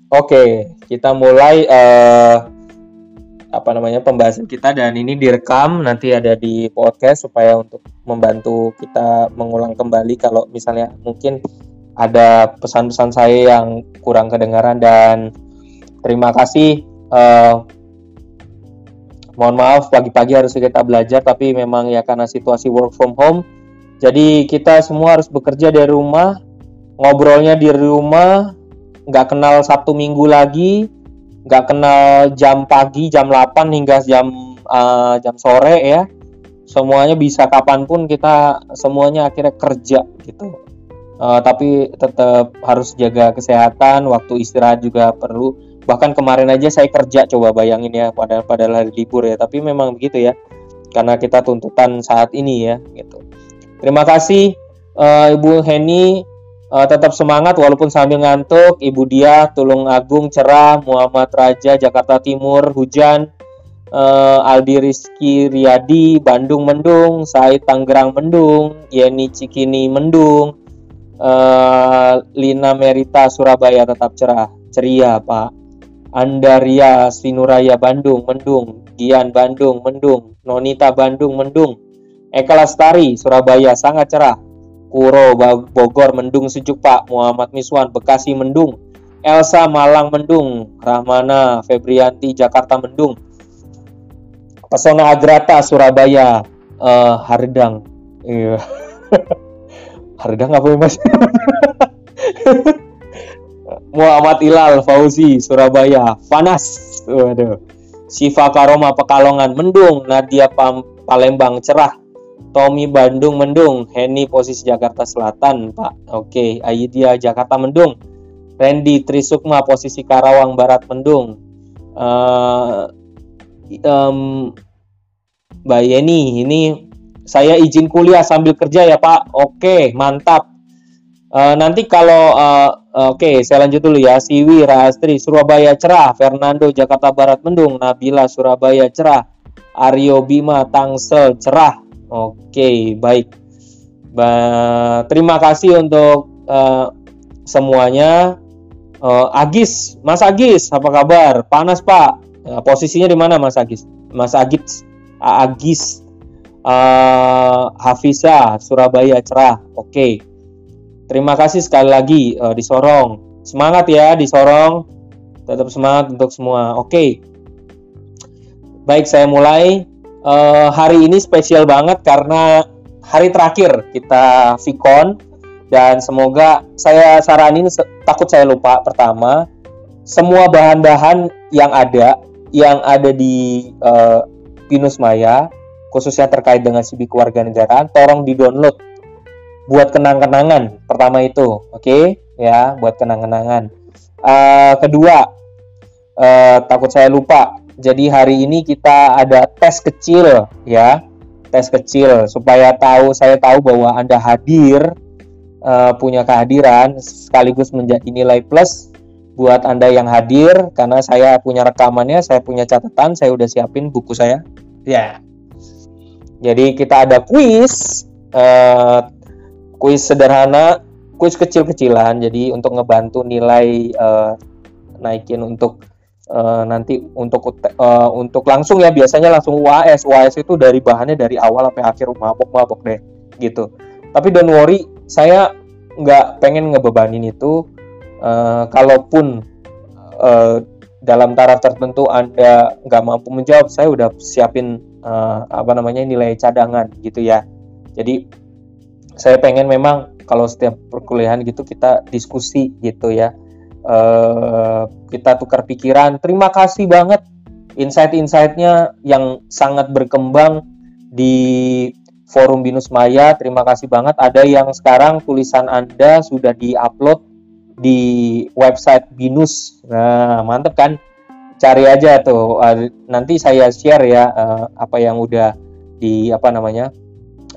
Oke, kita mulai pembahasan kita, dan ini direkam nanti ada di podcast supaya untuk membantu kita mengulang kembali kalau misalnya mungkin ada pesan-pesan saya yang kurang kedengaran. Dan terima kasih. Mohon maaf pagi-pagi harus kita belajar, tapi memang ya karena situasi work from home, jadi kita semua harus bekerja dari rumah, ngobrolnya di rumah, nggak kenal Sabtu Minggu lagi, nggak kenal jam pagi, jam 8 hingga jam sore ya. Semuanya bisa kapanpun, kita semuanya akhirnya kerja gitu. Tapi tetap harus jaga kesehatan, waktu istirahat juga perlu. Bahkan kemarin aja saya kerja, coba bayangin ya, padahal hari libur ya. Tapi memang begitu ya, karena kita tuntutan saat ini ya gitu. Terima kasih Ibu Heni, tetap semangat walaupun sambil ngantuk. Ibu Dia, Tulung Agung cerah, Muhammad Raja Jakarta Timur hujan, Aldi Rizky Riyadi Bandung mendung, Said Tangerang mendung, Yeni Cikini mendung, Lina Merita Surabaya tetap cerah ceria Pak. Andaria Sinuraya Bandung mendung, Gian Bandung mendung, Nonita Bandung mendung, Eka Lestari Surabaya sangat cerah, Kuro Bogor mendung sejuk Pak, Muhammad Miswan Bekasi mendung, Elsa Malang mendung, Rahmana Febrianti Jakarta mendung, Pesona Agrata Surabaya Hardang. Iya. Hardang apa ya Mas? Muhammad Ilal Fauzi Surabaya panas. Waduh. Siva Karoma Pekalongan mendung, Nadia Palembang cerah, Tommy Bandung mendung, Henny posisi Jakarta Selatan Pak. Oke, Aidia Jakarta mendung, Randy Trisukma posisi Karawang Barat mendung, Mbak Yeni, ini saya izin kuliah sambil kerja ya Pak. Oke, mantap. Nanti kalau oke, saya lanjut dulu ya. Siwi Rastri Surabaya cerah, Fernando Jakarta Barat mendung, Nabila Surabaya cerah, Aryo Bima Tangsel cerah. Oke, baik. Terima kasih untuk semuanya. Agis, Mas Agis, apa kabar? Panas Pak. Posisinya di mana Mas Agis? Mas Agis, Hafiza Surabaya cerah. Oke. Terima kasih sekali lagi di Sorong. Semangat ya di Sorong. Tetap semangat untuk semua. Oke. Baik, saya mulai. Hari ini spesial banget karena hari terakhir kita Vicon, dan semoga saya saranin, takut saya lupa, pertama, semua bahan-bahan yang ada di Binus Maya, khususnya terkait dengan CB kewarganegaraan, tolong di-download buat kenang-kenangan. Pertama itu, oke? Ya, buat kenang-kenangan. Kedua, takut saya lupa. Jadi hari ini kita ada tes kecil ya. Tes kecil supaya saya tahu bahwa Anda hadir, punya kehadiran, sekaligus menjadi nilai plus buat Anda yang hadir, karena saya punya rekamannya, saya punya catatan, saya udah siapin buku saya. Ya. Jadi kita ada kuis sederhana, kuis kecil-kecilan, jadi untuk ngebantu nilai naikin untuk nanti untuk langsung ya, biasanya langsung UAS itu dari bahannya dari awal sampai akhir mabok deh gitu. Tapi don't worry, saya nggak pengen ngebebanin itu. Kalaupun dalam taraf tertentu Anda nggak mampu menjawab, saya udah siapin nilai cadangan gitu ya. Jadi saya pengen memang kalau setiap perkuliahan gitu kita diskusi gitu ya, kita tukar pikiran. Terima kasih banget insight-insightnya yang sangat berkembang di forum Binus Maya. Terima kasih banget. Ada yang sekarang tulisan Anda sudah di-upload di website Binus. Nah, mantep kan? Cari aja tuh. Nanti saya share ya apa yang udah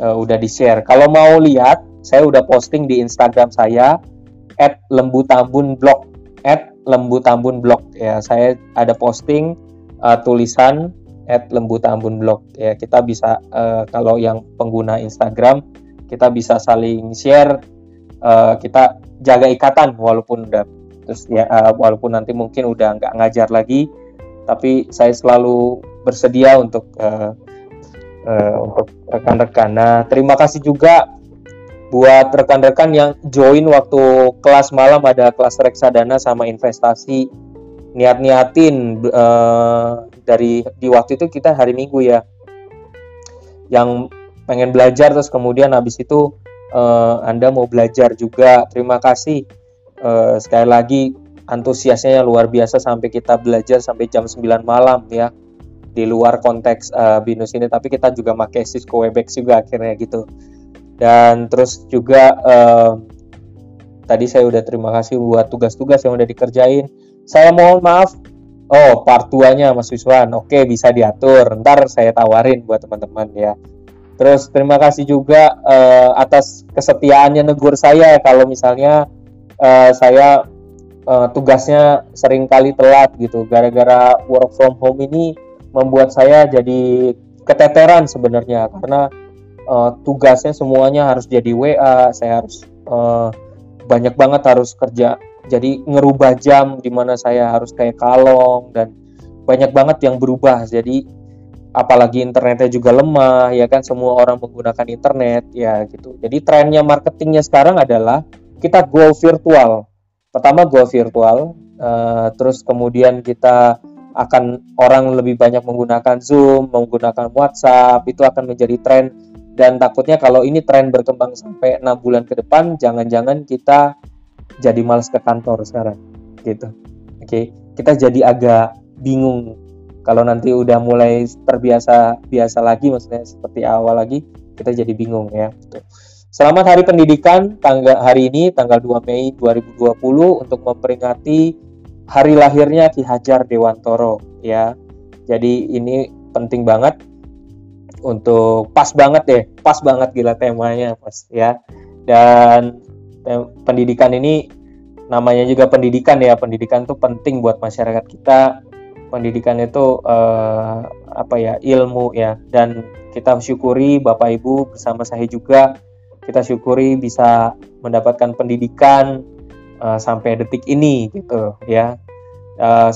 udah di-share. Kalau mau lihat, saya udah posting di Instagram saya @lembutambunblog ya. Saya ada posting tulisan @lembutambunblog ya. Kita bisa kalau yang pengguna Instagram, kita bisa saling share, kita jaga ikatan walaupun udah Terus ya walaupun nanti mungkin udah nggak ngajar lagi, tapi saya selalu bersedia untuk rekan-rekan. Nah, terima kasih juga buat rekan-rekan yang join waktu kelas malam, ada kelas reksadana sama investasi. Niatin dari di waktu itu kita hari Minggu ya, yang pengen belajar terus kemudian habis itu Anda mau belajar juga. Terima kasih sekali lagi, antusiasnya luar biasa sampai kita belajar sampai jam 9 malam ya, di luar konteks BINUS ini, tapi kita juga pakai Cisco Webex juga akhirnya gitu. Dan terus juga tadi saya udah terima kasih buat tugas-tugas yang udah dikerjain. Saya mohon maaf, part 2-nya Mas Wiswan, oke bisa diatur, ntar saya tawarin buat teman-teman ya. Terus terima kasih juga atas kesetiaannya negur saya kalau misalnya saya tugasnya sering kali telat gitu. Gara-gara work from home ini membuat saya jadi keteteran sebenarnya, karena tugasnya semuanya harus jadi WA. Saya harus banyak banget harus kerja, jadi ngerubah jam dimana saya harus kayak kalong, dan banyak banget yang berubah. Jadi apalagi internetnya juga lemah ya kan, semua orang menggunakan internet ya gitu. Jadi trennya marketingnya sekarang adalah kita go virtual. Pertama go virtual, terus kemudian kita akan orang lebih banyak menggunakan Zoom, menggunakan WhatsApp, itu akan menjadi tren. Dan takutnya kalau ini tren berkembang sampai 6 bulan ke depan, jangan-jangan kita jadi malas ke kantor sekarang gitu. Oke, kita jadi agak bingung kalau nanti udah mulai biasa lagi, maksudnya seperti awal lagi, kita jadi bingung ya gitu. Selamat Hari Pendidikan hari ini tanggal 2 Mei 2020 untuk memperingati hari lahirnya Ki Hajar Dewantoro ya. Jadi ini penting banget, untuk pas banget gila temanya Mas ya. Dan pendidikan ini namanya juga pendidikan ya. Pendidikan itu penting buat masyarakat kita. Pendidikan itu ilmu ya. Dan kita syukuri Bapak Ibu bersama saya juga, kita syukuri bisa mendapatkan pendidikan sampai detik ini gitu ya.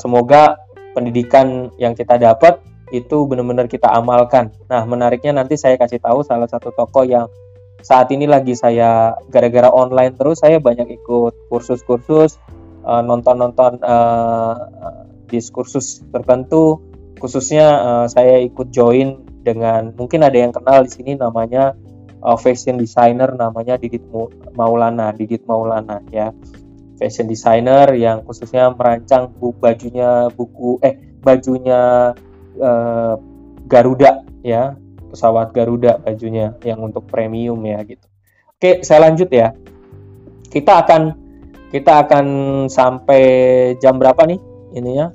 Semoga pendidikan yang kita dapat itu benar-benar kita amalkan. Nah, menariknya nanti saya kasih tahu salah satu tokoh yang saat ini lagi saya, gara-gara online terus, saya banyak ikut kursus-kursus, nonton diskursus tertentu, khususnya saya ikut join dengan, mungkin ada yang kenal di sini namanya fashion designer, namanya Didit Maulana ya. Fashion designer yang khususnya merancang bajunya Garuda ya, pesawat Garuda bajunya yang untuk premium ya gitu. Oke, saya lanjut ya. Kita akan sampai jam berapa nih ininya?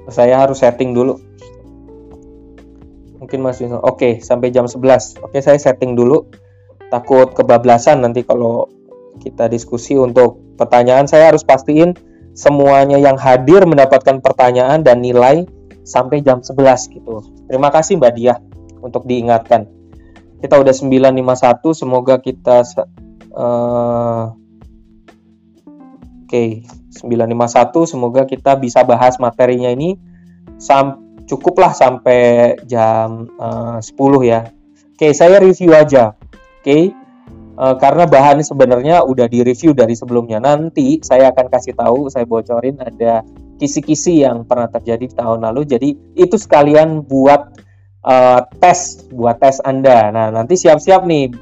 Saya harus setting dulu. Mungkin masih oke, sampai jam 11. Oke, saya setting dulu. Takut kebablasan nanti kalau kita diskusi. Untuk pertanyaan saya harus pastiin semuanya yang hadir mendapatkan pertanyaan dan nilai sampai jam 11 gitu. Terima kasih Mbak Diah untuk diingatkan. Kita udah 9.51, semoga kita 9.51, semoga kita bisa bahas materinya ini cukuplah sampai jam 10 ya. Oke, saya review aja. Oke. Karena bahannya sebenarnya udah di-review dari sebelumnya. Nanti saya akan kasih tahu, saya bocorin ada kisi-kisi yang pernah terjadi di tahun lalu. Jadi itu sekalian buat tes Anda. Nah, nanti siap-siap nih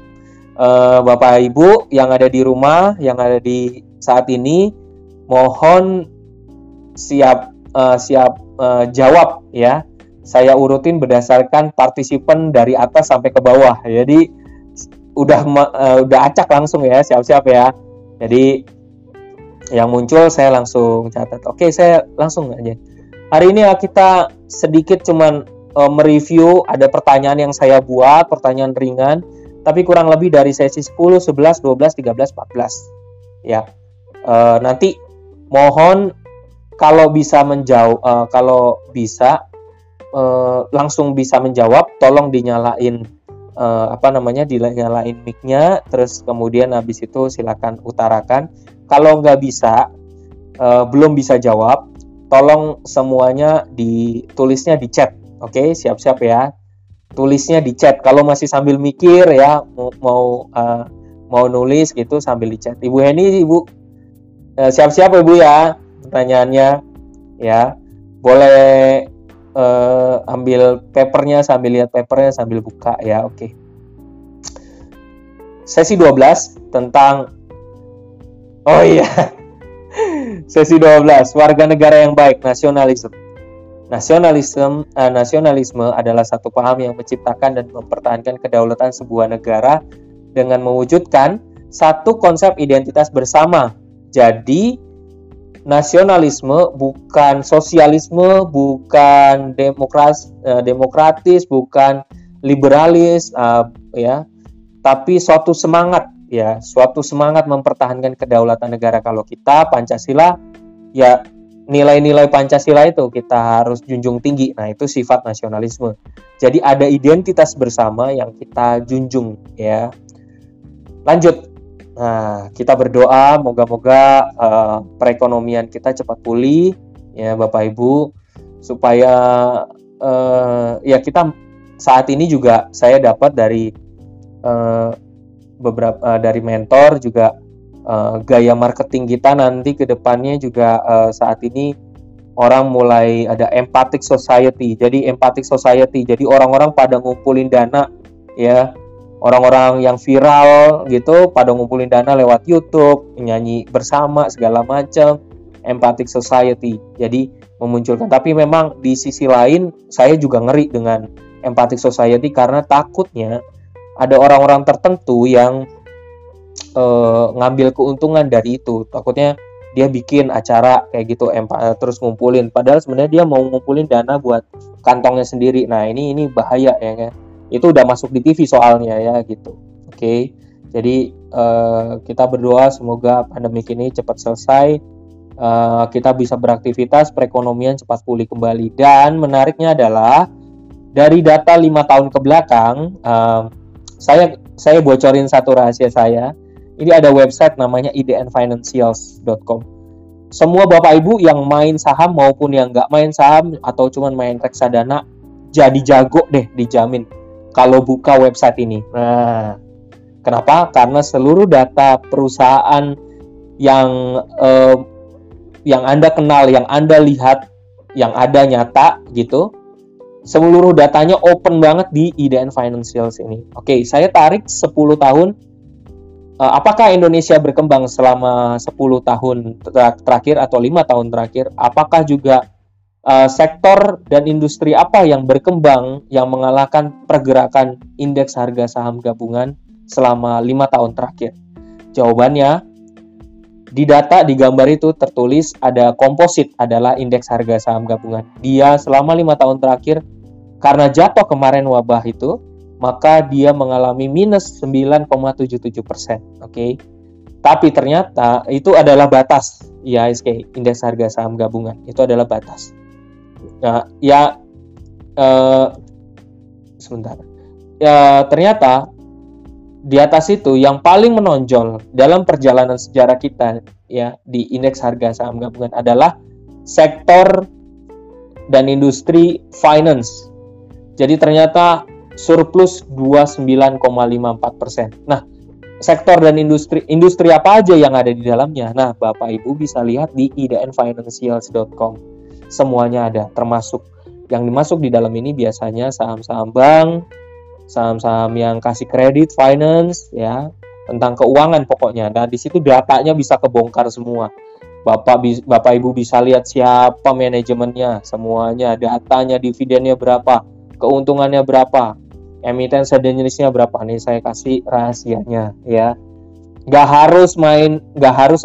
Bapak Ibu yang ada di rumah, yang ada di saat ini, mohon siap jawab ya. Saya urutin berdasarkan partisipan dari atas sampai ke bawah. Jadi udah acak langsung ya, siap-siap ya. Jadi yang muncul saya langsung catat. Oke, saya langsung aja. Hari ini kita sedikit cuman mereview, ada pertanyaan yang saya buat, pertanyaan ringan, tapi kurang lebih dari sesi 10, 11, 12, 13, 14. Ya. Nanti mohon kalau bisa menjawab, langsung bisa menjawab, tolong dinyalain dinyalain mic-nya, terus kemudian habis itu silakan utarakan. Kalau nggak bisa, belum bisa jawab, tolong semuanya ditulisnya di chat. Oke, siap-siap ya. Tulisnya di chat. Kalau masih sambil mikir ya, mau nulis gitu sambil di chat. Ibu Heni, Ibu siap-siap Ibu ya pertanyaannya ya. Boleh ambil papernya, sambil lihat papernya, sambil buka ya. Oke. Sesi 12 tentang Sesi 12, warga negara yang baik, nasionalisme. Nasionalisme adalah satu paham yang menciptakan dan mempertahankan kedaulatan sebuah negara dengan mewujudkan satu konsep identitas bersama. Jadi, nasionalisme bukan sosialisme, bukan demokratis, bukan liberalis, tapi suatu semangat mempertahankan kedaulatan negara. Kalau kita Pancasila, ya nilai-nilai Pancasila itu kita harus junjung tinggi. Nah, itu sifat nasionalisme. Jadi ada identitas bersama yang kita junjung ya. Lanjut. Nah, kita berdoa moga-moga perekonomian kita cepat pulih ya Bapak Ibu, supaya kita saat ini juga saya dapat dari beberapa dari mentor juga, gaya marketing kita nanti ke depannya juga saat ini orang mulai ada empathic society. Jadi empathic society, jadi orang-orang pada ngumpulin dana ya, orang-orang yang viral gitu pada ngumpulin dana lewat YouTube, nyanyi bersama segala macam, empathic society. Jadi memunculkan, tapi memang di sisi lain saya juga ngeri dengan empathic society karena takutnya ada orang-orang tertentu yang ngambil keuntungan dari itu. Takutnya dia bikin acara kayak gitu terus ngumpulin, padahal sebenarnya dia mau ngumpulin dana buat kantongnya sendiri. Nah, ini bahaya ya kan. Itu udah masuk di TV soalnya ya gitu. Oke. Jadi kita berdoa semoga pandemi ini cepat selesai, kita bisa beraktivitas, perekonomian cepat pulih kembali. Dan menariknya adalah dari data 5 tahun ke belakang, saya bocorin satu rahasia saya. Ini ada website namanya idnfinancials.com. Semua Bapak Ibu yang main saham maupun yang nggak main saham atau cuma main reksadana, jadi jago deh, dijamin kalau buka website ini. Nah, kenapa? Karena seluruh data perusahaan yang Anda kenal, yang Anda lihat, yang ada nyata gitu, seluruh datanya open banget di IDN Financials ini. Oke, saya tarik 10 tahun. Apakah Indonesia berkembang selama 10 tahun terakhir atau 5 tahun terakhir? Apakah juga sektor dan industri apa yang berkembang yang mengalahkan pergerakan indeks harga saham gabungan selama 5 tahun terakhir? Jawabannya, di data, di gambar itu tertulis ada komposit adalah indeks harga saham gabungan. Dia selama 5 tahun terakhir, karena jatuh kemarin wabah itu, maka dia mengalami minus 9,77%. Oke. Tapi ternyata itu adalah batas IHSG, indeks harga saham gabungan. Itu adalah batas. Nah, sebentar. Ternyata di atas itu yang paling menonjol dalam perjalanan sejarah kita ya di indeks harga saham gabungan adalah sektor dan industri finance. Jadi ternyata surplus 29,54%. Nah, sektor dan industri apa aja yang ada di dalamnya? Nah, Bapak Ibu bisa lihat di idnfinancials.com. Semuanya ada, termasuk yang dimasuk di dalam ini biasanya saham-saham bank, saham-saham yang kasih kredit, finance, ya, tentang keuangan pokoknya. Nah, di situ datanya bisa kebongkar semua. Bapak Ibu bisa lihat siapa manajemennya, semuanya, datanya, dividennya berapa, keuntungannya berapa, emiten sejenisnya berapa. Nih saya kasih rahasianya ya. Gak harus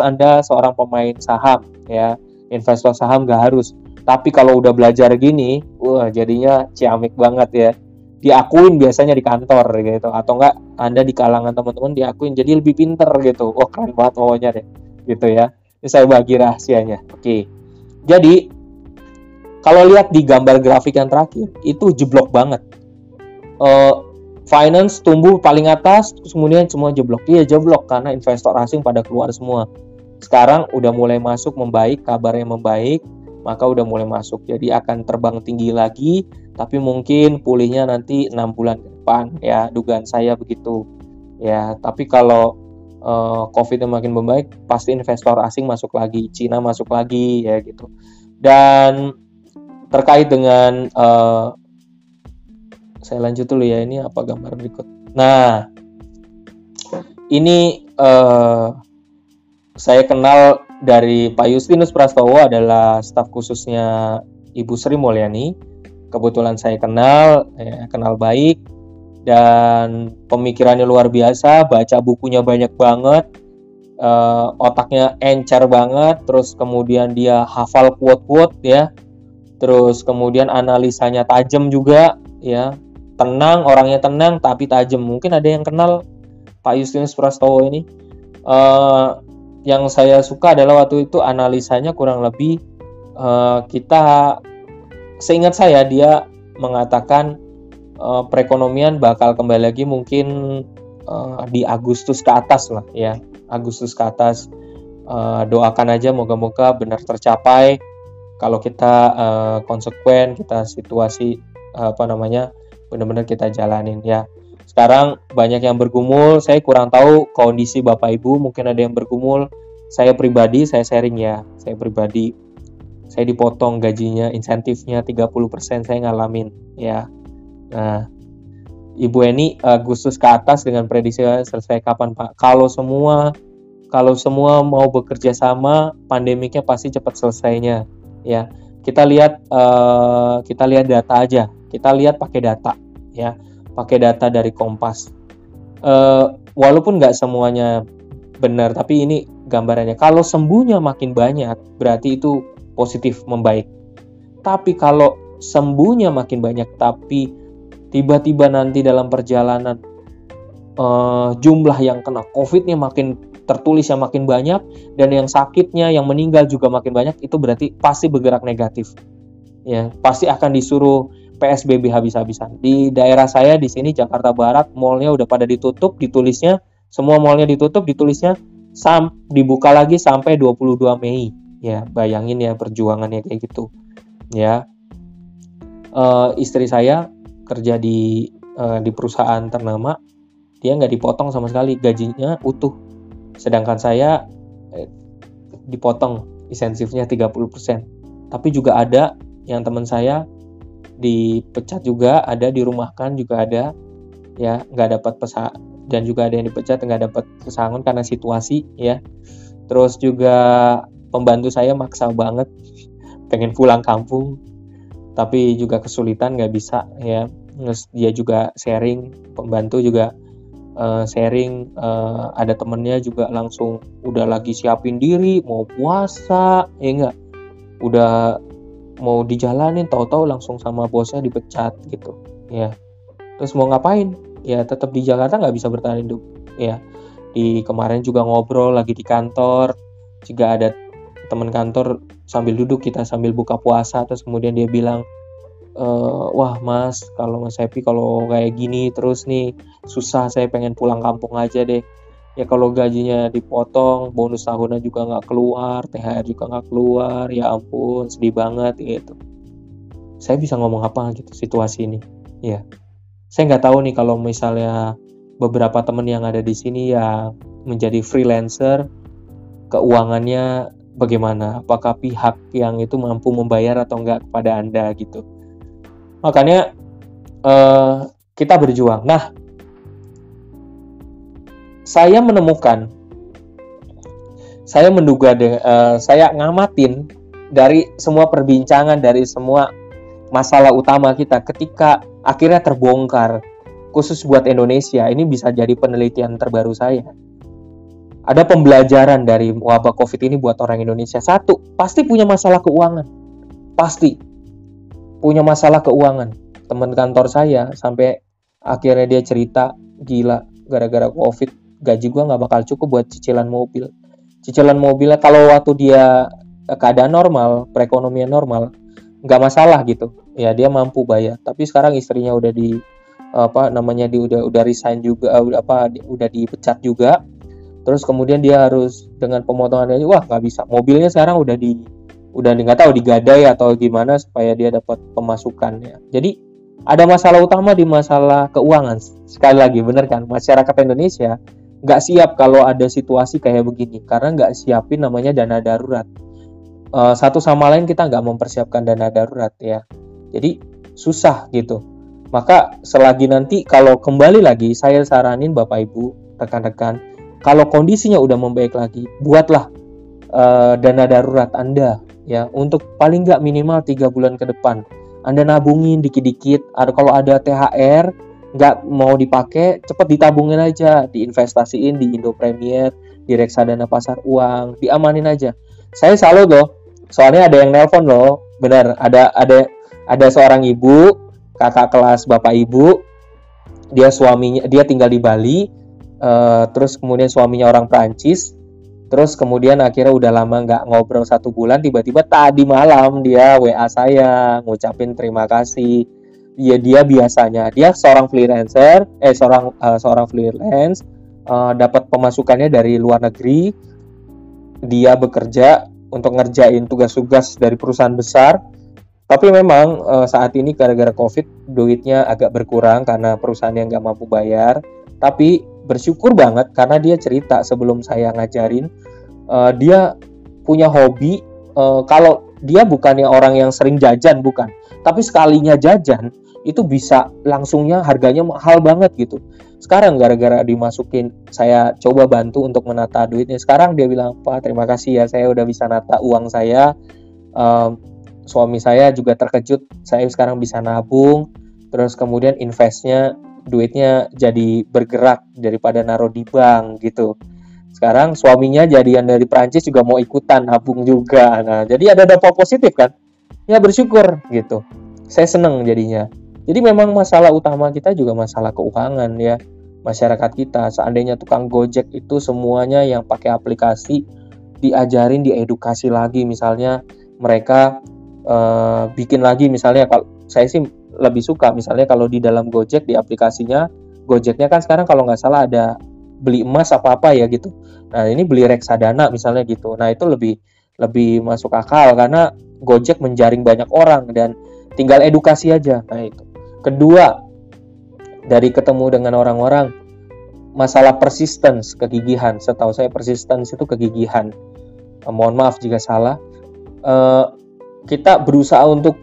Anda seorang pemain saham ya, investor saham gak harus. Tapi kalau udah belajar gini, jadinya ciamik banget ya. Diakuin biasanya di kantor gitu, atau enggak Anda di kalangan teman-teman diakuin jadi lebih pinter gitu. Wah, keren banget pokoknya deh gitu ya. Ini saya bagi rahasianya. Oke. Jadi kalau lihat di gambar grafik yang terakhir itu jeblok banget. Finance tumbuh paling atas, terus kemudian semua jeblok. Iya, jeblok karena investor asing pada keluar semua. Sekarang udah mulai masuk membaik, kabarnya membaik, maka udah mulai masuk. Jadi akan terbang tinggi lagi, tapi mungkin pulihnya nanti 6 bulan ke depan ya, dugaan saya begitu. Ya, tapi kalau COVID-nya makin membaik, pasti investor asing masuk lagi, Cina masuk lagi ya gitu. Dan terkait dengan saya lanjut dulu ya, ini apa gambar berikut. Nah, ini saya kenal dari Pak Justinus Prastowo, adalah staf khususnya Ibu Sri Mulyani. Kebetulan saya kenal baik, dan pemikirannya luar biasa, baca bukunya banyak banget, otaknya encer banget, terus kemudian dia hafal quote-quote ya, terus kemudian analisanya tajam juga ya, orangnya tenang tapi tajam. Mungkin ada yang kenal Pak Justinus Prastowo ini. Yang saya suka adalah waktu itu analisanya kurang lebih seingat saya dia mengatakan perekonomian bakal kembali lagi mungkin di Agustus ke atas lah ya, Agustus ke atas. Doakan aja moga-moga benar tercapai. Kalau kita konsekuen, kita situasi benar-benar kita jalanin ya. Sekarang banyak yang bergumul, saya kurang tahu kondisi Bapak Ibu, mungkin ada yang bergumul. Saya pribadi, saya sharing ya, saya dipotong gajinya, insentifnya 30% saya ngalamin ya. Nah, Ibu Eni, Agustus ke atas dengan prediksi selesai kapan Pak? Kalau semua mau bekerja sama, pandemiknya pasti cepat selesainya ya. Kita lihat data aja, kita lihat pakai data ya, pakai data dari Kompas. Walaupun nggak semuanya benar, tapi ini gambarannya. Kalau sembuhnya makin banyak, berarti itu positif, membaik. Tapi kalau sembuhnya makin banyak, tapi tiba-tiba nanti dalam perjalanan jumlah yang kena COVID-nya makin tertulisnya makin banyak, dan yang sakitnya, yang meninggal juga makin banyak, itu berarti pasti bergerak negatif. Ya, pasti akan disuruh PSBB habis-habisan. Di daerah saya di sini Jakarta Barat, mallnya udah pada ditutup, ditulisnya semua mallnya ditutup, ditulisnya dibuka lagi sampai 22 Mei. Ya, bayangin ya perjuangannya kayak gitu. Ya. Istri saya kerja di perusahaan ternama, dia nggak dipotong sama sekali, gajinya utuh. Sedangkan saya dipotong insentifnya 30%. Tapi juga ada yang teman saya dipecat juga, ada dirumahkan juga ada, ya nggak dapat pesangon, dan juga ada yang dipecat nggak dapat pesangon karena situasi ya. Terus juga pembantu saya maksa banget pengen pulang kampung, tapi juga kesulitan, nggak bisa ya. Terus dia juga sharing, pembantu juga sharing, ada temennya juga langsung udah lagi siapin diri mau puasa ya enggak, udah mau dijalanin, tahu-tahu langsung sama bosnya dipecat gitu ya. Terus mau ngapain ya, tetap di Jakarta nggak bisa bertahan hidup ya. Di kemarin juga ngobrol lagi di kantor, juga ada teman kantor sambil duduk, kita sambil buka puasa, terus kemudian dia bilang, wah Mas, kalau Mas Happy kalau kayak gini terus nih susah, saya pengen pulang kampung aja deh ya. Kalau gajinya dipotong, bonus tahunan juga nggak keluar, THR juga nggak keluar, ya ampun sedih banget gitu. Saya bisa ngomong apa gitu situasi ini ya. Saya nggak tahu nih kalau misalnya beberapa teman yang ada di sini yang menjadi freelancer, keuangannya bagaimana, apakah pihak yang itu mampu membayar atau enggak kepada Anda gitu. Makanya kita berjuang. Nah, saya menduga, saya ngamatin dari semua perbincangan, dari semua masalah utama kita, ketika akhirnya terbongkar, khusus buat Indonesia, ini bisa jadi penelitian terbaru saya. Ada pembelajaran dari wabah COVID ini buat orang Indonesia. Satu, pasti punya masalah keuangan. Pasti punya masalah keuangan. Teman kantor saya sampai akhirnya dia cerita, gila, gara-gara COVID gaji gue nggak bakal cukup buat cicilan mobil. Cicilan mobilnya kalau waktu dia keadaan normal, perekonomian normal, nggak masalah gitu. Ya dia mampu bayar. Tapi sekarang istrinya udah udah resign juga, udah dipecat juga. terus kemudian dia harus dengan pemotongan gaji, wah nggak bisa. Mobilnya sekarang udah nggak tahu digadai atau gimana supaya dia dapat pemasukan ya. Jadi ada masalah utama di masalah keuangan. Sekali lagi bener kan, masyarakat Indonesia nggak siap kalau ada situasi kayak begini karena nggak siapin namanya dana darurat. Satu sama lain kita nggak mempersiapkan dana darurat ya. Jadi susah gitu. Maka selagi nanti kalau kembali lagi saya saranin Bapak Ibu, rekan-rekan, kalau kondisinya udah membaik lagi, buatlah dana darurat Anda ya untuk paling nggak minimal 3 bulan ke depan. Anda nabungin dikit-dikit. Kalau ada THR nggak mau dipakai, cepet ditabungin aja, diinvestasiin di Indo Premier, di reksadana pasar uang, diamanin aja. Saya salut loh, soalnya ada yang nelpon loh, benar, ada seorang ibu, kakak kelas bapak ibu, dia tinggal di Bali, terus kemudian suaminya orang Prancis, terus kemudian akhirnya udah lama nggak ngobrol 1 bulan, tiba-tiba tadi malam dia WA saya ngucapin terima kasih. Dia biasanya dia seorang freelancer, seorang freelance, dapat pemasukannya dari luar negeri, dia bekerja untuk ngerjain tugas-tugas dari perusahaan besar. Tapi memang saat ini gara-gara COVID duitnya agak berkurang karena perusahaan yang nggak mampu bayar. Tapi bersyukur banget karena dia cerita sebelum saya ngajarin, dia punya hobi. Kalau dia bukannya orang yang sering jajan, bukan. Tapi sekalinya jajan itu bisa langsungnya harganya mahal banget gitu. Sekarang gara-gara dimasukin, saya coba bantu untuk menata duitnya. Sekarang dia bilang, Pak terima kasih ya, saya udah bisa nata uang saya. Suami saya juga terkejut, saya sekarang bisa nabung, terus kemudian investnya, duitnya jadi bergerak daripada naruh di bank gitu. Sekarang suaminya jadian dari Prancis juga mau ikutan nabung juga. Nah, jadi ada dampak positif kan? Ya bersyukur gitu. Saya seneng jadinya. Jadi memang masalah utama kita juga masalah keuangan ya. Masyarakat kita, seandainya tukang Gojek itu semuanya yang pakai aplikasi, diajarin, diedukasi lagi, misalnya mereka bikin lagi, misalnya kalau saya sih lebih suka misalnya kalau di dalam Gojek, di aplikasinya Gojeknya kan sekarang kalau nggak salah ada beli emas apa-apa ya gitu. Nah ini beli reksadana misalnya gitu. Nah itu lebih masuk akal karena Gojek menjaring banyak orang dan tinggal edukasi aja. Nah itu. Kedua, dari ketemu dengan orang-orang, masalah persistence, kegigihan. Setahu saya persistence itu kegigihan. Mohon maaf jika salah. Kita berusaha untuk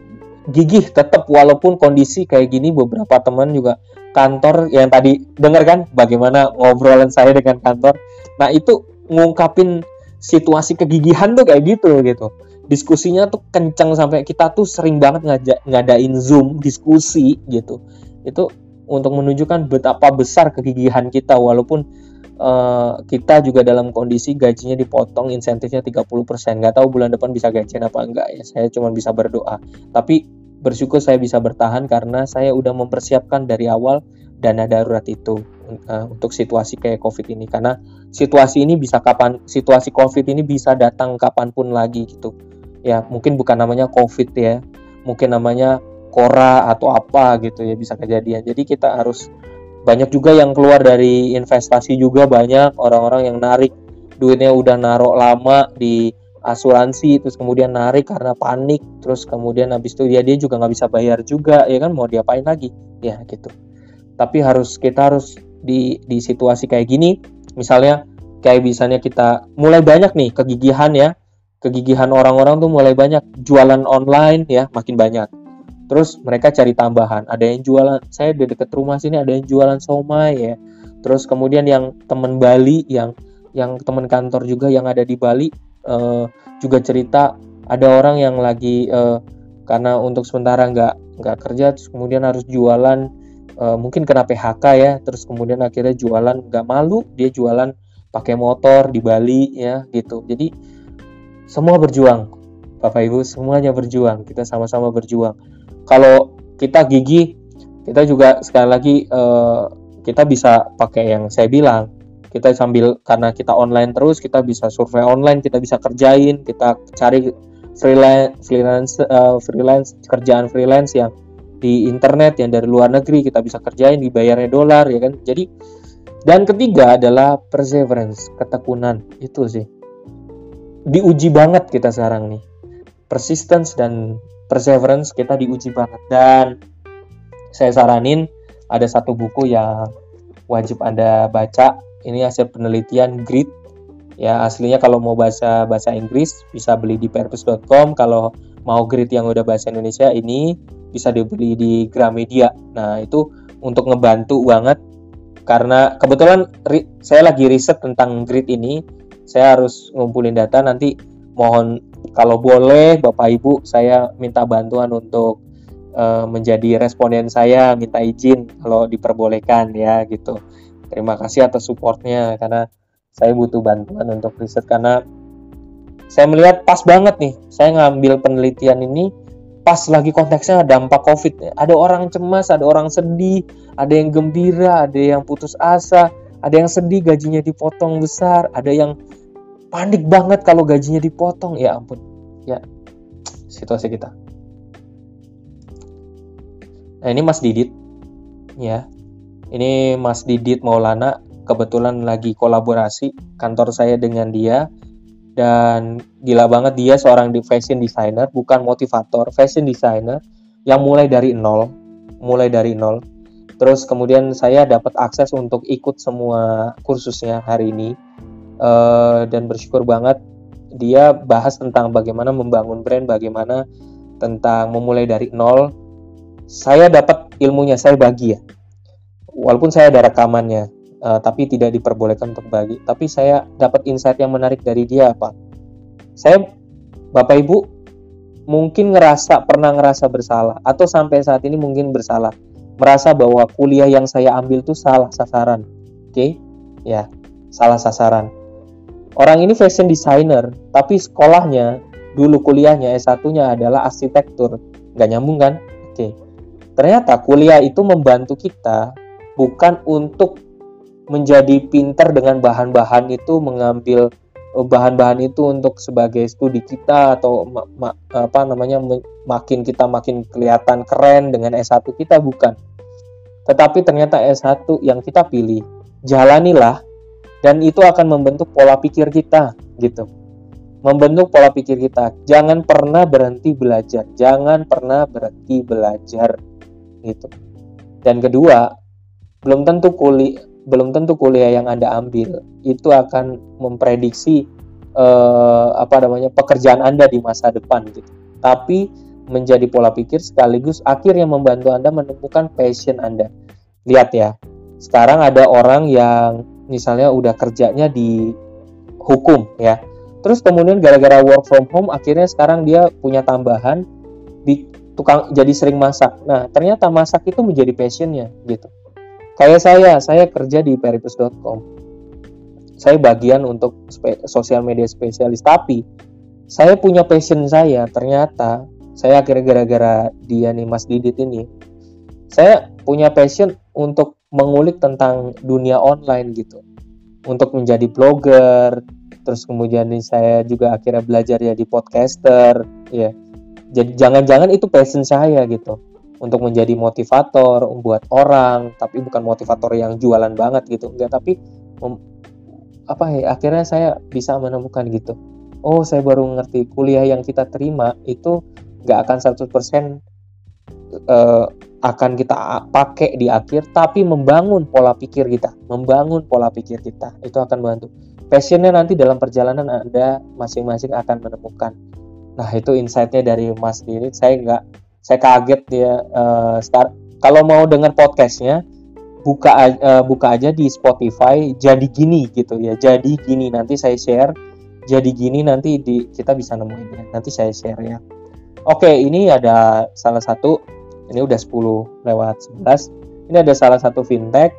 gigih tetap walaupun kondisi kayak gini. Beberapa teman juga kantor yang tadi dengar kan bagaimana ngobrolan saya dengan kantor. Nah itu ngungkapin situasi kegigihan tuh kayak gitu. Diskusinya tuh kencang sampai kita tuh sering banget ngadain Zoom diskusi gitu. Itu untuk menunjukkan betapa besar kegigihan kita walaupun kita juga dalam kondisi gajinya dipotong, insentifnya 30%. Nggak tahu bulan depan bisa gajian apa enggak ya. Saya cuma bisa berdoa. Tapi bersyukur saya bisa bertahan karena saya udah mempersiapkan dari awal dana darurat itu untuk situasi kayak COVID ini. Karena situasi COVID ini bisa datang kapanpun lagi gitu. Ya mungkin bukan namanya COVID ya. Mungkin namanya Kora atau apa gitu ya, bisa kejadian. Jadi kita harus, banyak juga yang keluar dari investasi juga, banyak orang-orang yang narik duitnya udah naruh lama di asuransi terus kemudian narik karena panik, terus kemudian habis itu dia juga nggak bisa bayar juga ya kan, mau diapain lagi ya gitu. Tapi kita harus di situasi kayak gini, misalnya kayak misalnya kita mulai banyak nih kegigihan orang-orang tuh mulai banyak jualan online ya, makin banyak. Terus mereka cari tambahan, ada yang jualan, saya di dekat rumah sini ada yang jualan somai ya. Terus kemudian yang teman Bali, yang teman kantor juga yang ada di Bali juga cerita ada orang yang lagi karena untuk sementara nggak kerja, terus kemudian harus jualan, mungkin kena PHK ya, terus kemudian akhirnya jualan, nggak malu dia jualan pakai motor di Bali ya gitu. Jadi semua berjuang, Bapak Ibu, semuanya berjuang, kita sama-sama berjuang. Kalau kita gigih, kita juga sekali lagi kita bisa pakai yang saya bilang, kita sambil, karena kita online terus, kita bisa survei online, kita bisa kerjain, kita cari freelance kerjaan freelance yang di internet yang dari luar negeri, kita bisa kerjain, dibayarnya dolar ya kan. Jadi Dan ketiga adalah perseverance, ketekunan. Itu sih. Diuji banget kita sekarang nih. Persistence dan perseverance kita diuji banget. Dan saya saranin ada satu buku yang wajib Anda baca. Ini hasil penelitian Grit. Ya, aslinya kalau mau bahasa Inggris bisa beli di purpose.com. Kalau mau Grit yang udah bahasa Indonesia ini bisa dibeli di Gramedia. Nah, itu untuk ngebantu banget karena kebetulan saya lagi riset tentang Grit ini. Saya harus ngumpulin data, nanti mohon kalau boleh Bapak Ibu saya minta bantuan untuk menjadi responden saya, minta izin kalau diperbolehkan ya gitu. Terima kasih atas supportnya karena saya butuh bantuan untuk riset karena saya melihat pas banget nih. Saya ngambil penelitian ini pas lagi konteksnya dampak COVID. Ada orang cemas, ada orang sedih, ada yang gembira, ada yang putus asa, ada yang sedih gajinya dipotong besar, ada yang panik banget kalau gajinya dipotong. Ya ampun. Ya, situasi kita. Nah, ini Mas Didit. Ya. Ini Mas Didit Maulana, kebetulan lagi kolaborasi kantor saya dengan dia, dan gila banget dia seorang fashion designer, bukan motivator, fashion designer yang mulai dari nol. Terus kemudian saya dapat akses untuk ikut semua kursusnya hari ini, dan bersyukur banget dia bahas tentang bagaimana membangun brand, bagaimana tentang memulai dari nol. Saya dapat ilmunya, saya bagi ya. Walaupun saya ada rekamannya, tapi tidak diperbolehkan untuk bagi. Tapi saya dapat insight yang menarik dari dia apa? Saya, Bapak Ibu, mungkin pernah ngerasa bersalah, atau sampai saat ini mungkin bersalah, merasa bahwa kuliah yang saya ambil tuh salah sasaran. Oke? Ya, salah sasaran. Orang ini fashion designer, tapi sekolahnya, dulu kuliahnya S1-nya adalah arsitektur. Nggak nyambung kan? Oke. Ternyata kuliah itu membantu kita bukan untuk menjadi pintar dengan bahan-bahan itu, mengambil bahan-bahan itu untuk sebagai studi kita atau makin kelihatan keren dengan S1 kita, bukan. Tetapi ternyata S1 yang kita pilih, jalanilah, dan itu akan membentuk pola pikir kita gitu. Membentuk pola pikir kita. Jangan pernah berhenti belajar gitu. Dan kedua, belum tentu kuliah yang Anda ambil itu akan memprediksi pekerjaan Anda di masa depan gitu. Tapi menjadi pola pikir sekaligus akhirnya membantu Anda menemukan passion Anda. Lihat ya, sekarang ada orang yang misalnya udah kerjanya di hukum ya, terus kemudian gara-gara work from home akhirnya sekarang dia punya tambahan di jadi sering masak. Nah, ternyata masak itu menjadi passionnya gitu. Kayak saya kerja di peripus.com. Saya bagian untuk sosial media spesialis, tapi saya punya passion saya. Ternyata saya akhirnya gara-gara dia nih, Mas Didit ini, saya punya passion untuk mengulik tentang dunia online gitu. Untuk menjadi blogger, terus kemudian saya juga akhirnya belajar jadi podcaster, ya. Jadi jangan-jangan itu passion saya gitu, untuk menjadi motivator, membuat orang, tapi bukan motivator yang jualan banget gitu, enggak, tapi akhirnya saya bisa menemukan gitu. Oh, saya baru ngerti kuliah yang kita terima itu enggak akan 100% akan kita pakai di akhir, tapi membangun pola pikir kita itu akan membantu. Passionnya nanti dalam perjalanan Anda masing-masing akan menemukan. Nah, itu insight-nya dari Mas Didit. Saya kaget dia. Kalau mau dengar podcastnya, buka aja di Spotify. Jadi gini gitu ya. Jadi gini, nanti saya share. Jadi gini nanti kita bisa nemuin ya. Nanti saya share ya. Oke, ini ada salah satu. Ini udah 10:11. Ini ada salah satu fintech.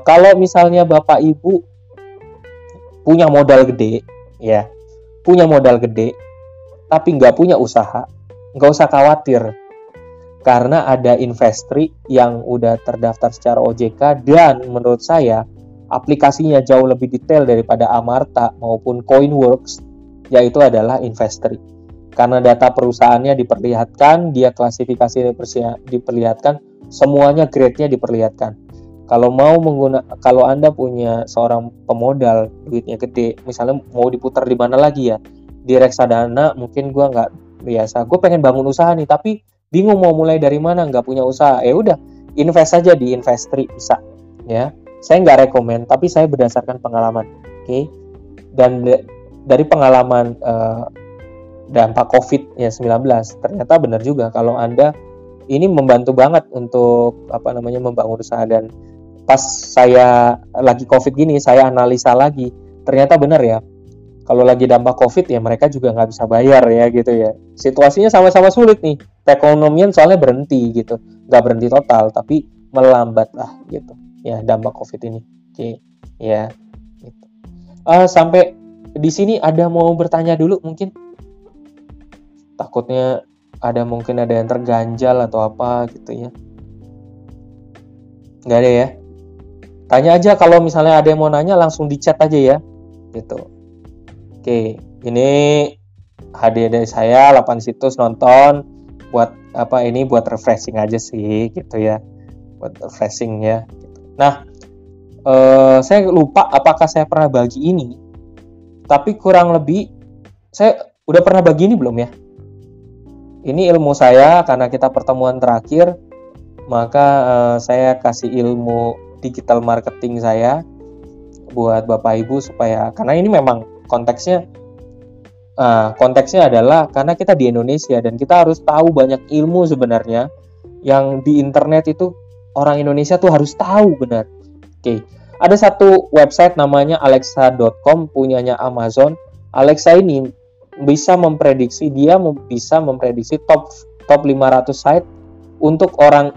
Kalau misalnya Bapak Ibu punya modal gede, ya, tapi nggak punya usaha, nggak usah khawatir, karena ada Investri yang udah terdaftar secara OJK, dan menurut saya aplikasinya jauh lebih detail daripada Amarta maupun Coinworks, yaitu adalah Investri. Karena data perusahaannya diperlihatkan, dia klasifikasi diperlihatkan, semuanya grade-nya diperlihatkan. Kalau Anda punya seorang pemodal, duitnya gede, misalnya mau diputar di mana lagi ya, di reksadana mungkin gue nggak biasa, gue pengen bangun usaha nih tapi bingung mau mulai dari mana, nggak punya usaha, udah invest saja di Investri, bisa ya. Saya nggak rekomen, tapi saya berdasarkan pengalaman, oke? Dan dari pengalaman dampak COVID-19 ternyata benar juga kalau Anda ini membantu banget untuk membangun usaha. Dan pas saya lagi COVID gini, saya analisa lagi, ternyata benar ya, kalau lagi dampak COVID ya mereka juga nggak bisa bayar ya gitu ya. Situasinya sama-sama sulit nih, perekonomian soalnya berhenti gitu, nggak berhenti total tapi melambat lah gitu ya dampak COVID ini. Oke ya gitu. Sampai di sini ada mau bertanya dulu mungkin? Takutnya mungkin ada yang terganjal atau apa gitu ya. Nggak ada ya? Tanya aja, kalau misalnya ada yang mau nanya langsung di chat aja ya gitu. Oke, ini hadiah dari saya 8 situs nonton buat buat refreshing aja sih gitu ya. Buat refreshing ya. Nah, saya lupa apakah saya pernah bagi ini. Tapi kurang lebih saya udah pernah bagi ini belum ya? Ini ilmu saya, karena kita pertemuan terakhir, maka saya kasih ilmu digital marketing saya buat Bapak Ibu supaya, karena ini memang konteksnya adalah karena kita di Indonesia dan kita harus tahu banyak ilmu sebenarnya yang di internet itu orang Indonesia tuh harus tahu benar. Oke. Ada satu website namanya alexa.com punyanya Amazon. Alexa ini bisa memprediksi top 500 site untuk orang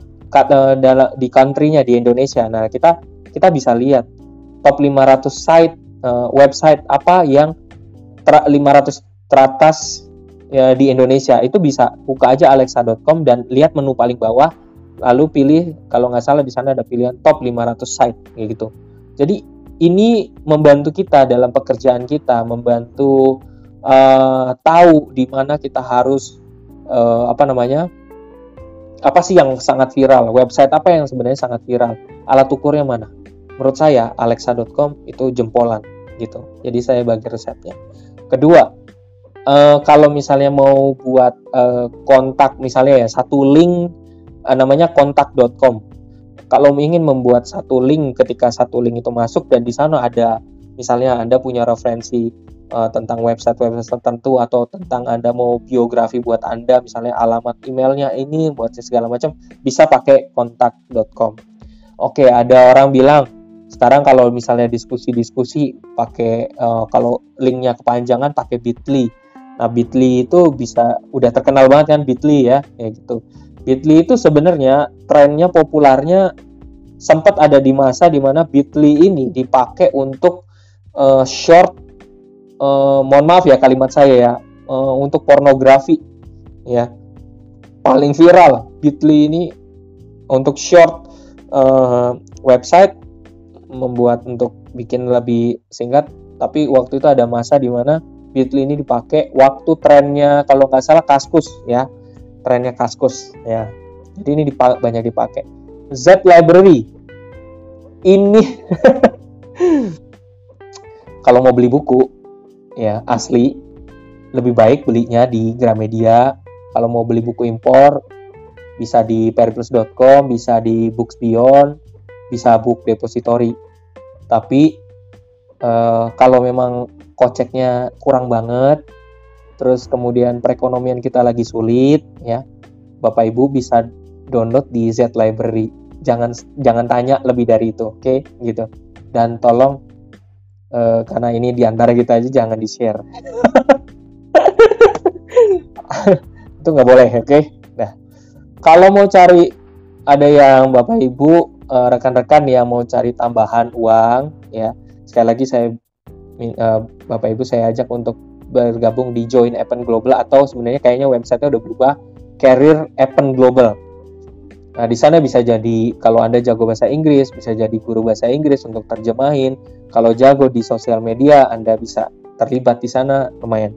di country-nya di Indonesia. Nah, kita bisa lihat top 500 site website apa yang 500 teratas ya, di Indonesia. Itu bisa buka aja alexa.com dan lihat menu paling bawah, lalu pilih, kalau nggak salah di sana ada pilihan top 500 site kayak gitu. Jadi ini membantu kita dalam pekerjaan kita, membantu tahu di mana kita harus apa sih yang sangat viral, website apa yang sebenarnya sangat viral, alat ukurnya mana. Menurut saya alexa.com itu jempolan gitu. Jadi saya bagi resepnya. Kedua, kalau misalnya mau buat kontak, misalnya ya satu link namanya kontak.com. Kalau ingin membuat satu link, ketika satu link itu masuk dan di sana ada, misalnya Anda punya referensi tentang website tertentu, atau tentang Anda mau biografi buat Anda, misalnya alamat emailnya ini buat segala macam, bisa pakai kontak.com. Oke, ada orang bilang sekarang kalau misalnya diskusi pakai kalau linknya kepanjangan pakai Bitly. Nah, Bitly itu udah terkenal banget kan Bitly ya, kayak gitu. Bitly itu sebenarnya trennya populernya sempat ada di masa di mana Bitly ini dipakai untuk short, mohon maaf ya kalimat saya ya, untuk pornografi ya. Paling viral Bitly ini untuk short website, membuat untuk bikin lebih singkat. Tapi waktu itu ada masa di mana Bitly ini dipakai waktu trennya, kalau nggak salah Kaskus ya, trennya Kaskus ya. Jadi ini banyak dipakai. Z Library ini kalau mau beli buku ya asli, lebih baik belinya di Gramedia. Kalau mau beli buku impor bisa di periplus.com, bisa di Books Beyond, bisa Book Depository. Tapi kalau memang koceknya kurang banget, terus kemudian perekonomian kita lagi sulit ya, Bapak Ibu bisa download di Z Library. Jangan tanya lebih dari itu, oke? Gitu. Dan tolong karena ini diantara kita aja, jangan di-share. Itu nggak boleh, oke? Nah, kalau mau cari, ada yang Bapak Ibu rekan-rekan yang mau cari tambahan uang ya, sekali lagi saya Bapak Ibu saya ajak untuk bergabung di Join Appen Global, atau sebenarnya kayaknya website-nya udah berubah, Career Appen Global. Nah, di sana bisa jadi, kalau Anda jago bahasa Inggris, bisa jadi guru bahasa Inggris untuk terjemahin. Kalau jago di sosial media, Anda bisa terlibat di sana, lumayan.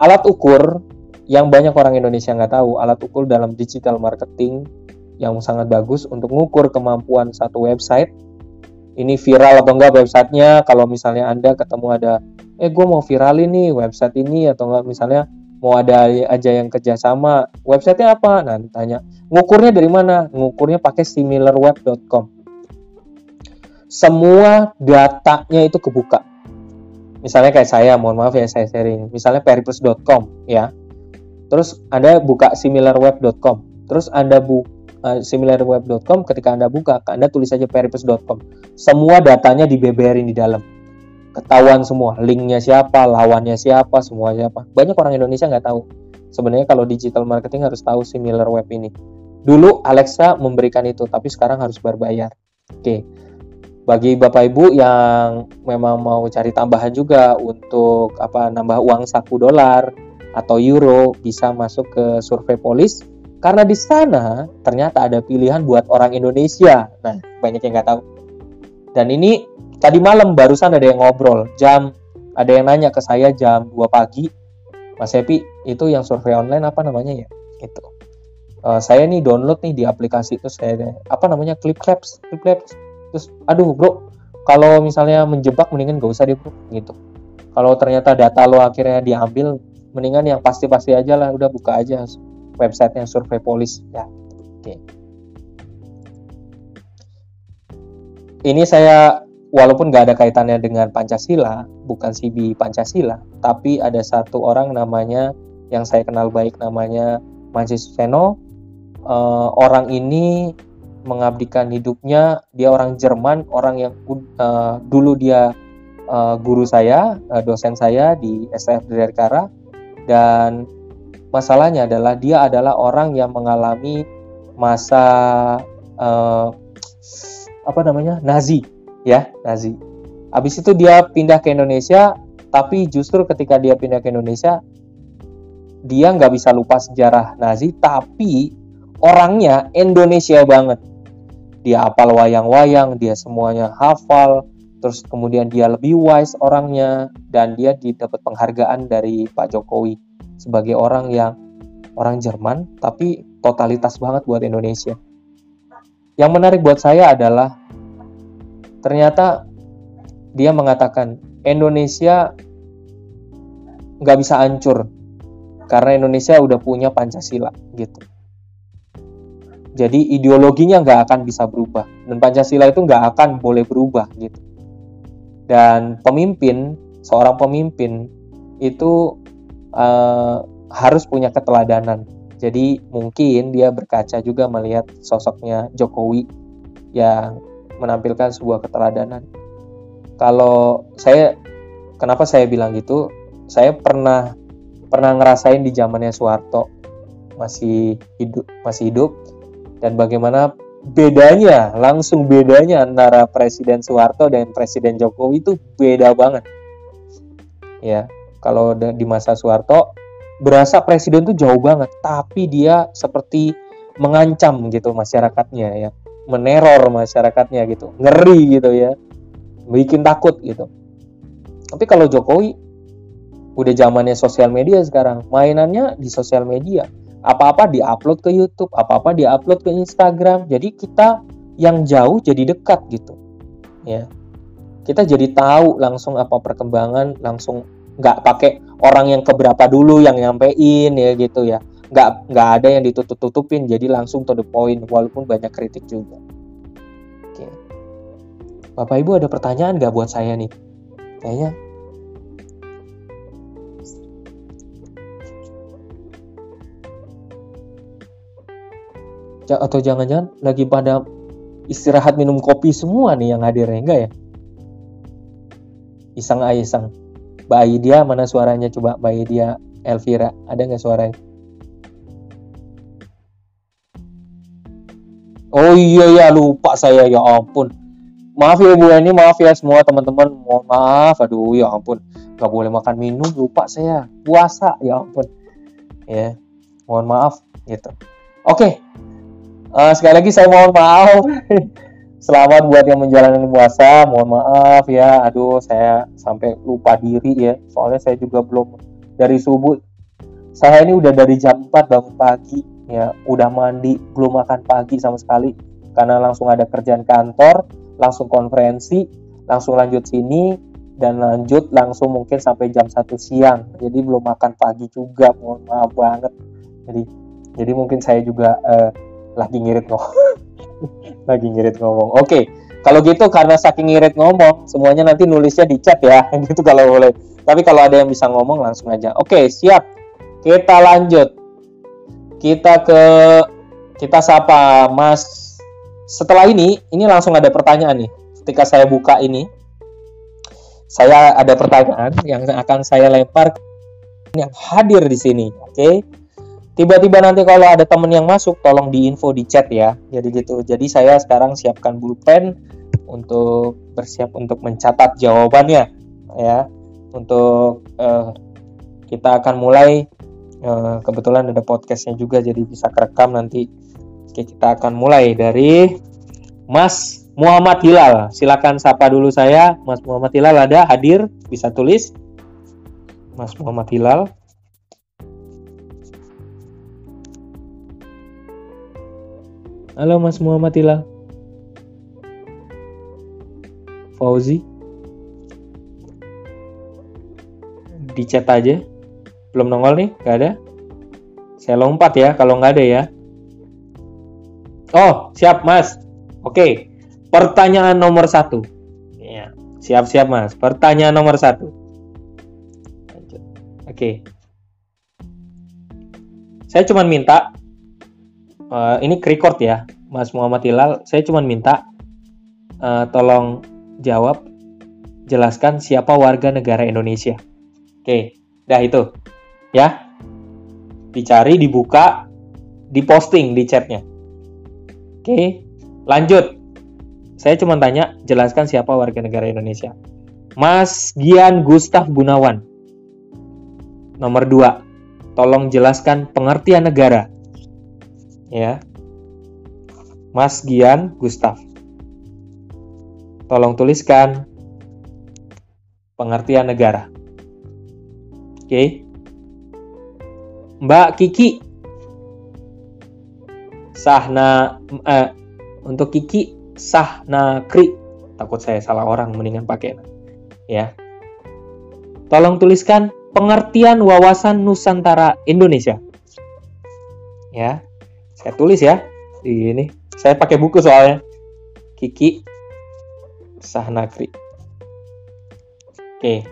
Alat ukur yang banyak orang Indonesia nggak tahu, alat ukur dalam digital marketing yang sangat bagus untuk mengukur kemampuan satu website. Ini viral atau enggak websitenya. Kalau misalnya Anda ketemu ada, gue mau viralin nih website ini, atau enggak misalnya mau ada aja yang kerjasama, websitenya apa? Nah, tanya, ngukurnya dari mana? Ngukurnya pakai similarweb.com. Semua datanya itu kebuka. Misalnya kayak saya, mohon maaf ya saya sharing. Misalnya peripus.com ya. Terus Anda buka similarweb.com. Terus Anda similarweb.com, ketika Anda buka, Anda tulis saja peripus.com. Semua datanya dibeberin di dalam. Ketahuan semua, linknya siapa, lawannya siapa, semua siapa. Banyak orang Indonesia nggak tahu. Sebenarnya kalau digital marketing harus tahu Similarweb ini. Dulu Alexa memberikan itu, tapi sekarang harus berbayar. Oke. Bagi Bapak Ibu yang memang mau cari tambahan juga untuk nambah uang saku dolar atau euro, bisa masuk ke Surveipolis. Karena di sana ternyata ada pilihan buat orang Indonesia. Nah, banyak yang nggak tahu. Dan ini tadi malam barusan ada yang ngobrol. Ada yang nanya ke saya jam 2 pagi. Mas Happy, itu yang survei online apa namanya ya? Itu. Saya nih download nih di aplikasi itu, saya Cliplabs. Terus, aduh bro, kalau misalnya menjebak mendingan gak usah deh bro, gitu. Kalau ternyata data lo akhirnya diambil, mendingan yang pasti-pasti aja lah, udah buka aja websitenya Surveipolis ya. Oke. Ini saya walaupun nggak ada kaitannya dengan Pancasila, bukan CB Pancasila, tapi ada satu orang namanya yang saya kenal baik, namanya Mansi Suseno. Orang ini mengabdikan hidupnya, dia orang Jerman, orang yang dulu dia guru saya, dosen saya di STF Dirgantara, dan masalahnya adalah dia adalah orang yang mengalami masa Nazi. Habis itu dia pindah ke Indonesia, tapi justru ketika dia pindah ke Indonesia, dia nggak bisa lupa sejarah Nazi, tapi orangnya Indonesia banget. Dia hafal wayang-wayang, dia semuanya hafal, terus kemudian dia lebih wise orangnya, dan dia dapat penghargaan dari Pak Jokowi sebagai orang Jerman, tapi totalitas banget buat Indonesia. Yang menarik buat saya adalah ternyata dia mengatakan Indonesia nggak bisa hancur karena Indonesia udah punya Pancasila gitu. Jadi ideologinya nggak akan bisa berubah, dan Pancasila itu nggak akan boleh berubah gitu. Dan seorang pemimpin itu harus punya keteladanan. Jadi mungkin dia berkaca juga melihat sosoknya Jokowi yang menampilkan sebuah keteladanan. Kenapa saya bilang gitu? Saya pernah ngerasain di zamannya Soeharto masih hidup, dan bagaimana langsung bedanya antara Presiden Soeharto dan Presiden Jokowi itu beda banget. Ya, kalau di masa Soeharto berasa presiden tuh jauh banget, tapi dia seperti mengancam gitu masyarakatnya ya, meneror masyarakatnya gitu, ngeri gitu ya, bikin takut gitu. Tapi kalau Jokowi udah zamannya sosial media sekarang, mainannya di sosial media, apa-apa diupload ke YouTube, apa-apa diupload ke Instagram, jadi kita yang jauh jadi dekat gitu ya, kita jadi tahu langsung apa perkembangan, langsung nggak pakai orang yang keberapa dulu yang nyampein ya gitu ya, nggak ada yang ditutup-tutupin, jadi langsung to the point walaupun banyak kritik juga. Oke. Bapak Ibu ada pertanyaan nggak buat saya nih? Kayaknya atau jangan-jangan lagi pada istirahat minum kopi semua nih yang hadirnya, enggak ya? Iseng. Mbak Aidia mana suaranya? Coba Mbak Aidia Elvira, ada nggak suaranya? Oh iya lupa saya, ya ampun. Maaf ya Bu ini, maaf ya semua teman-teman, mohon maaf. Aduh ya ampun, nggak boleh makan minum, lupa saya, puasa, ya ampun. Ya, mohon maaf gitu. Oke. Sekali lagi saya mohon maaf. Selamat buat yang menjalani puasa, mohon maaf ya. Aduh, saya sampai lupa diri ya. Soalnya saya juga belum dari subuh. Saya ini udah dari jam 4 bangun pagi. ya udah mandi, belum makan pagi sama sekali karena langsung ada kerjaan kantor, langsung konferensi, langsung lanjut sini dan lanjut langsung mungkin sampai jam 1 siang. Jadi belum makan pagi juga, mohon maaf banget. Jadi mungkin saya juga lagi ngirit ngomong. Oke. Kalau gitu karena saking ngirit ngomong, semuanya nanti nulisnya di chat ya, gitu kalau boleh. Tapi kalau ada yang bisa ngomong langsung aja. Oke, siap. Kita lanjut. Kita sapa Mas. Setelah ini langsung ada pertanyaan nih. Ketika saya buka ini, saya ada pertanyaan yang akan saya lempar yang hadir di sini. Oke. Tiba-tiba nanti kalau ada teman yang masuk, tolong diinfo di chat ya. Jadi gitu. Jadi saya sekarang siapkan pulpen untuk bersiap untuk mencatat jawabannya ya. Untuk kita akan mulai. Kebetulan ada podcastnya juga, jadi bisa kerekam nanti. Oke, kita akan mulai dari Mas Muhammad Hilal. Silakan sapa dulu saya. Mas Muhammad Hilal ada hadir? Bisa tulis. Mas Muhammad Hilal. Halo Mas Muhammad Hilal. Fauzi. Di chat aja. Belum nongol nih? Gak ada? Saya lompat ya kalau nggak ada ya. Oh, siap Mas. Oke. Pertanyaan nomor 1. Ya, siap-siap Mas. Pertanyaan nomor 1. Oke. Saya cuma minta ini record ya, Mas Muhammad Hilal. Saya cuma minta tolong jawab, jelaskan siapa warga negara Indonesia. Oke, dah itu. Ya. Dicari, dibuka, diposting di chatnya. Oke, lanjut. Saya cuma tanya, jelaskan siapa warga negara Indonesia. Mas Gian Gustaf Gunawan. Nomor 2. Tolong jelaskan pengertian negara. Ya, Mas Gian Gustaf. Tolong tuliskan pengertian negara. Oke. Mbak Kiki. Untuk Kiki Sahnakri. Takut saya salah orang, mendingan pakai ya. Tolong tuliskan pengertian wawasan Nusantara Indonesia. Ya. Saya tulis ya di ini. Saya pakai buku soalnya. Kiki Sahnakri. Oke.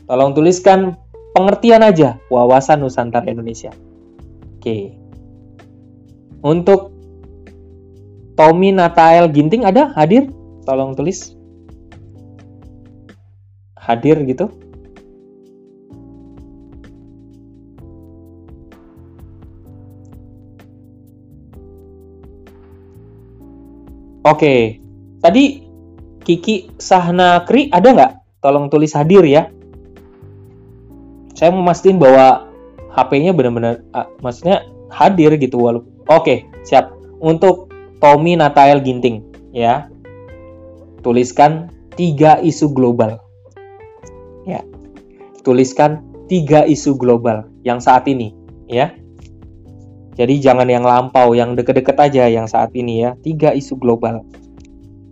Tolong tuliskan pengertian aja wawasan Nusantara Indonesia. Oke. Untuk Tommy Natael Ginting ada hadir? Tolong tulis. Hadir gitu. Oke, tadi Kiki Sahnakri ada nggak? Tolong tulis hadir ya. Saya mau mastiin bahwa HP-nya benar-benar, maksudnya hadir gitu walaupun. Oke, siap. Untuk Tommy Natael Ginting ya, tuliskan 3 isu global. Ya, tuliskan 3 isu global yang saat ini ya. Jadi jangan yang lampau, yang deket-deket aja yang saat ini ya. 3 isu global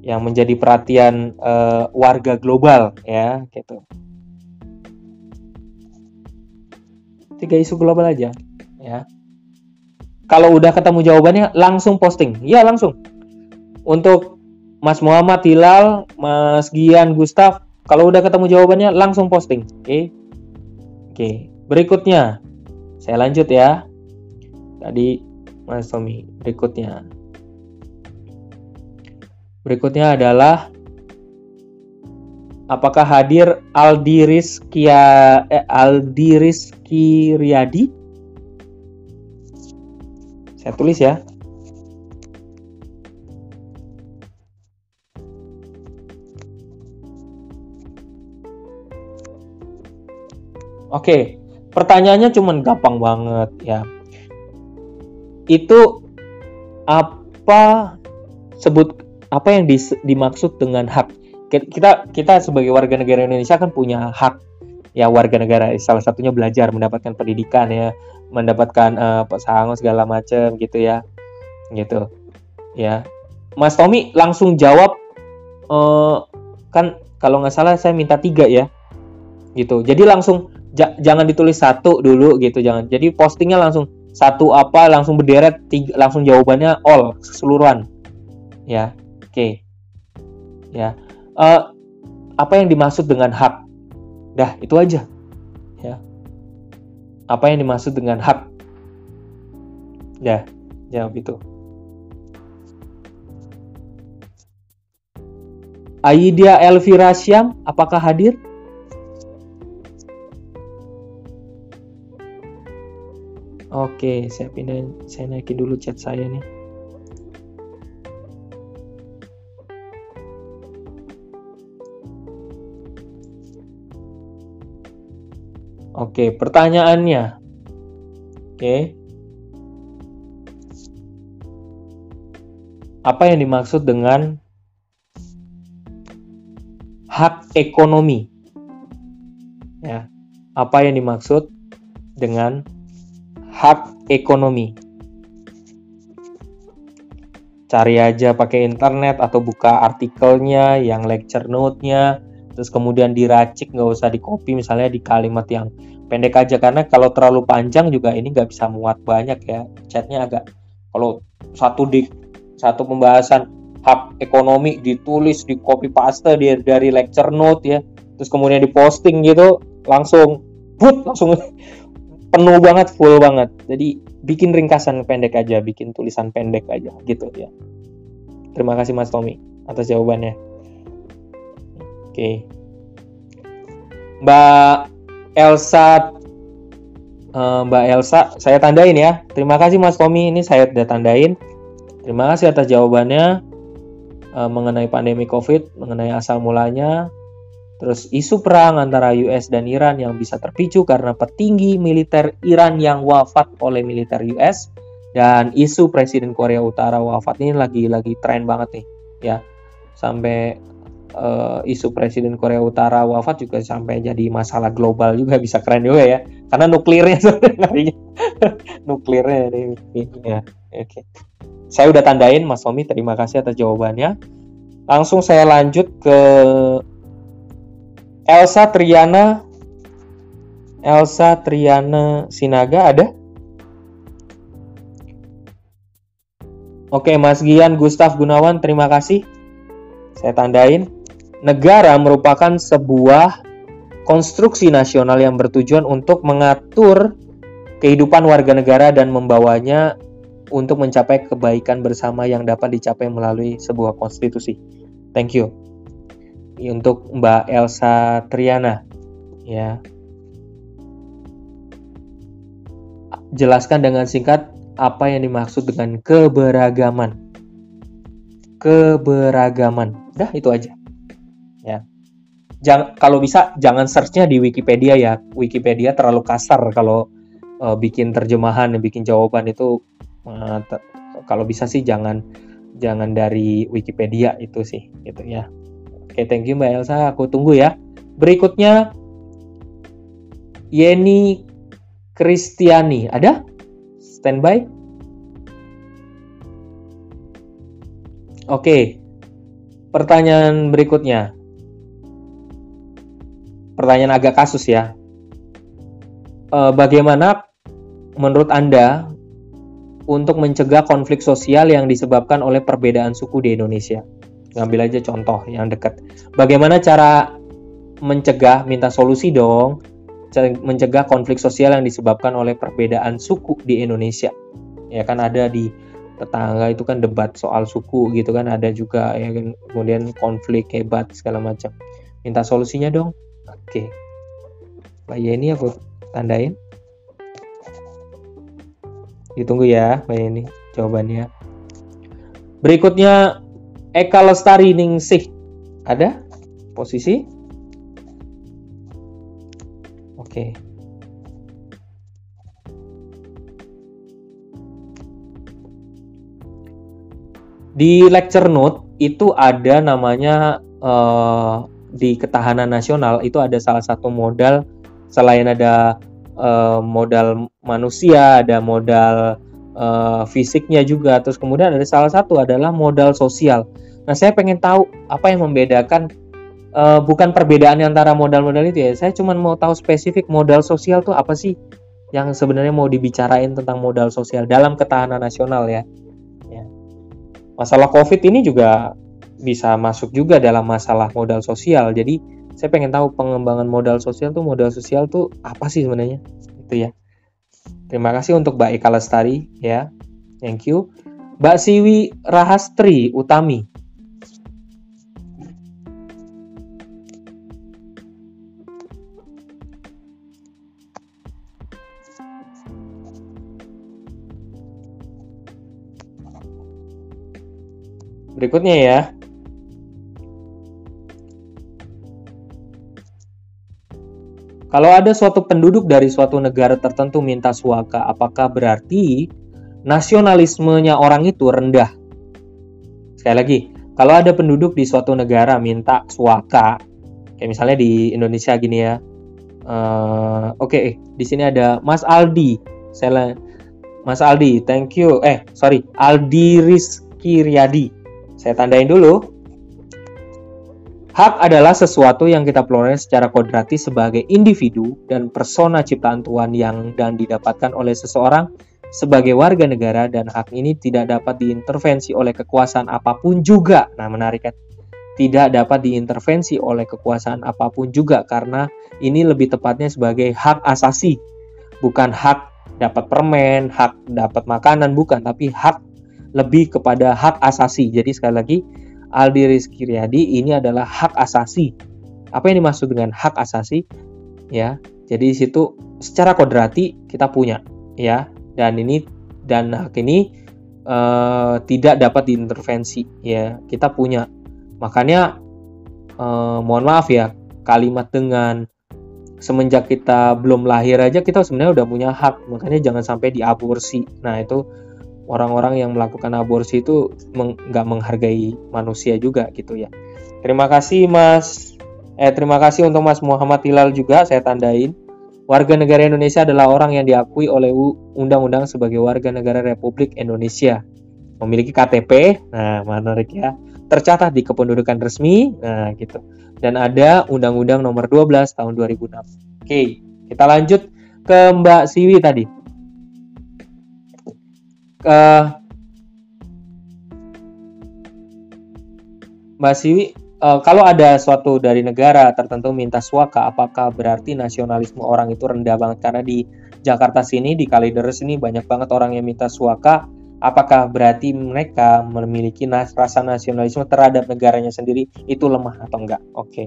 yang menjadi perhatian warga global ya, gitu. 3 isu global aja ya. Kalau udah ketemu jawabannya langsung posting. Ya, langsung. Untuk Mas Muhammad Hilal, Mas Gian Gustaf, kalau udah ketemu jawabannya langsung posting. Oke. Berikutnya saya lanjut ya. Tadi Mas Tommy, berikutnya adalah apakah hadir Aldi Rizky Riyadi? Saya tulis ya. Oke, pertanyaannya cuman gampang banget ya. Itu apa yang dimaksud dengan hak? Kita sebagai warga negara Indonesia kan punya hak ya, warga negara, salah satunya belajar, mendapatkan pendidikan ya, mendapatkan pesangon segala macam gitu ya. Gitu. Ya. Mas Tommy langsung jawab kan kalau nggak salah saya minta 3 ya. Gitu. Jadi langsung jangan ditulis 1 dulu gitu, jangan. Jadi postingnya langsung 1 apa langsung berderet 3, langsung jawabannya all keseluruhan. Ya. Oke. Ya. Apa yang dimaksud dengan hak? Dah, itu aja. Ya. Apa yang dimaksud dengan hak? Dah, jawab itu. Aidia Elvira Syam, apakah hadir? Oke, saya naikin dulu chat saya nih. Oke, pertanyaannya. Oke. Apa yang dimaksud dengan hak ekonomi? Ya. Apa yang dimaksud dengan hak ekonomi? Cari aja pakai internet atau buka artikelnya, yang lecture note-nya, terus kemudian diracik, nggak usah di copy misalnya di kalimat yang pendek aja, karena kalau terlalu panjang juga ini nggak bisa muat banyak ya, chatnya agak, kalau satu pembahasan hak ekonomi ditulis di copy paste dari lecture note ya, terus kemudian diposting gitu langsung penuh banget, full banget. Jadi bikin ringkasan pendek aja, bikin tulisan pendek aja gitu ya. Terima kasih Mas Tommy atas jawabannya. Oke. Mbak Elsa, saya tandain ya. Terima kasih Mas Tommy, ini saya udah tandain. Terima kasih atas jawabannya mengenai pandemi COVID, mengenai asal mulanya. Terus isu perang antara US dan Iran yang bisa terpicu karena petinggi militer Iran yang wafat oleh militer US, dan isu Presiden Korea Utara wafat, ini lagi tren banget nih ya. Sampai isu Presiden Korea Utara wafat juga sampai jadi masalah global juga, bisa keren juga ya, karena nuklirnya sebenarnya nuklirnya ini ya. Oke. Saya udah tandain Mas Tommy, terima kasih atas jawabannya. Langsung saya lanjut ke Elsa Triana Sinaga, ada? Oke, Mas Gian Gustaf Gunawan, terima kasih. Saya tandain. Negara merupakan sebuah konstruksi nasional yang bertujuan untuk mengatur kehidupan warga negara dan membawanya untuk mencapai kebaikan bersama yang dapat dicapai melalui sebuah konstitusi. Thank you. Untuk Mbak Elsa Triana ya. Jelaskan dengan singkat apa yang dimaksud dengan keberagaman. Dah, itu aja. Ya. Kalau bisa jangan search-nya di Wikipedia ya. Wikipedia terlalu kasar kalau bikin terjemahan, bikin jawaban itu. Kalau bisa sih jangan dari Wikipedia itu sih, gitu ya. Oke, thank you Mbak Elsa, aku tunggu ya. Berikutnya Yeni Kristiani, ada? Standby? Oke. Pertanyaan berikutnya. Pertanyaan agak kasus ya. Bagaimana menurut Anda untuk mencegah konflik sosial yang disebabkan oleh perbedaan suku di Indonesia? Ngambil aja contoh yang dekat. Bagaimana cara mencegah, minta solusi dong, mencegah konflik sosial yang disebabkan oleh perbedaan suku di Indonesia. Ya kan ada di tetangga itu kan debat soal suku gitu kan, ada juga ya kan, kemudian konflik hebat segala macam. Minta solusinya dong. Oke. Mbak Yeni aku tandain. Ditunggu ya Mbak Yeni jawabannya. Berikutnya Eka Lestari Ningsih, ada posisi? Oke. Di lecture note itu ada namanya di ketahanan nasional itu ada salah satu modal, selain ada modal manusia, ada modal fisiknya juga, terus kemudian ada salah satu adalah modal sosial. Nah, saya pengen tahu apa yang membedakan, bukan perbedaan antara modal-modal itu ya, saya cuma mau tahu spesifik modal sosial tuh apa sih yang sebenarnya mau dibicarain tentang modal sosial dalam ketahanan nasional ya. Masalah COVID ini juga bisa masuk juga dalam masalah modal sosial. Jadi saya pengen tahu pengembangan modal sosial tuh apa sih sebenarnya, itu ya. Terima kasih untuk Mbak Eka Lestari ya, thank you. Mbak Siwi Rahastri Utami. Berikutnya ya. Kalau ada suatu penduduk dari suatu negara tertentu minta suaka, apakah berarti nasionalismenya orang itu rendah? Sekali lagi, kalau ada penduduk di suatu negara minta suaka, kayak misalnya di Indonesia gini ya. Oke, di sini ada Mas Aldi. Mas Aldi, thank you. Aldi Rizky Riyadi. Saya tandain dulu. Hak adalah sesuatu yang kita peroleh secara kodrati sebagai individu dan persona ciptaan Tuhan dan didapatkan oleh seseorang sebagai warga negara, dan hak ini tidak dapat diintervensi oleh kekuasaan apapun juga. Nah, menarik kan? Tidak dapat diintervensi oleh kekuasaan apapun juga, karena ini lebih tepatnya sebagai hak asasi. Bukan hak dapat permen, hak dapat makanan, bukan, tapi hak lebih kepada hak asasi. Jadi sekali lagi, Aldi Rizky Riyadi, ini adalah hak asasi. Apa yang dimaksud dengan hak asasi? Ya, jadi di situ secara kodrati kita punya, ya, dan hak ini tidak dapat diintervensi, ya, kita punya. Makanya mohon maaf ya, kalimat dengan semenjak kita belum lahir aja kita sebenarnya udah punya hak, makanya jangan sampai diaborsi. Nah, itu orang-orang yang melakukan aborsi itu nggak menghargai manusia juga gitu ya. Terima kasih terima kasih untuk Mas Muhammad Hilal juga, saya tandain. Warga negara Indonesia adalah orang yang diakui oleh undang-undang sebagai warga negara Republik Indonesia. Memiliki KTP, nah menarik ya. Tercatat di kependudukan resmi, nah gitu. Dan ada Undang-Undang Nomor 12 Tahun 2006. Oke, kita lanjut ke Mbak Siwi tadi. Mbak Siwi, kalau ada suatu dari negara tertentu minta suaka, apakah berarti nasionalisme orang itu rendah banget? Karena di Jakarta sini, di Kalideres ini banyak banget orang yang minta suaka. Apakah berarti mereka memiliki rasa nasionalisme terhadap negaranya sendiri itu lemah atau enggak? Oke.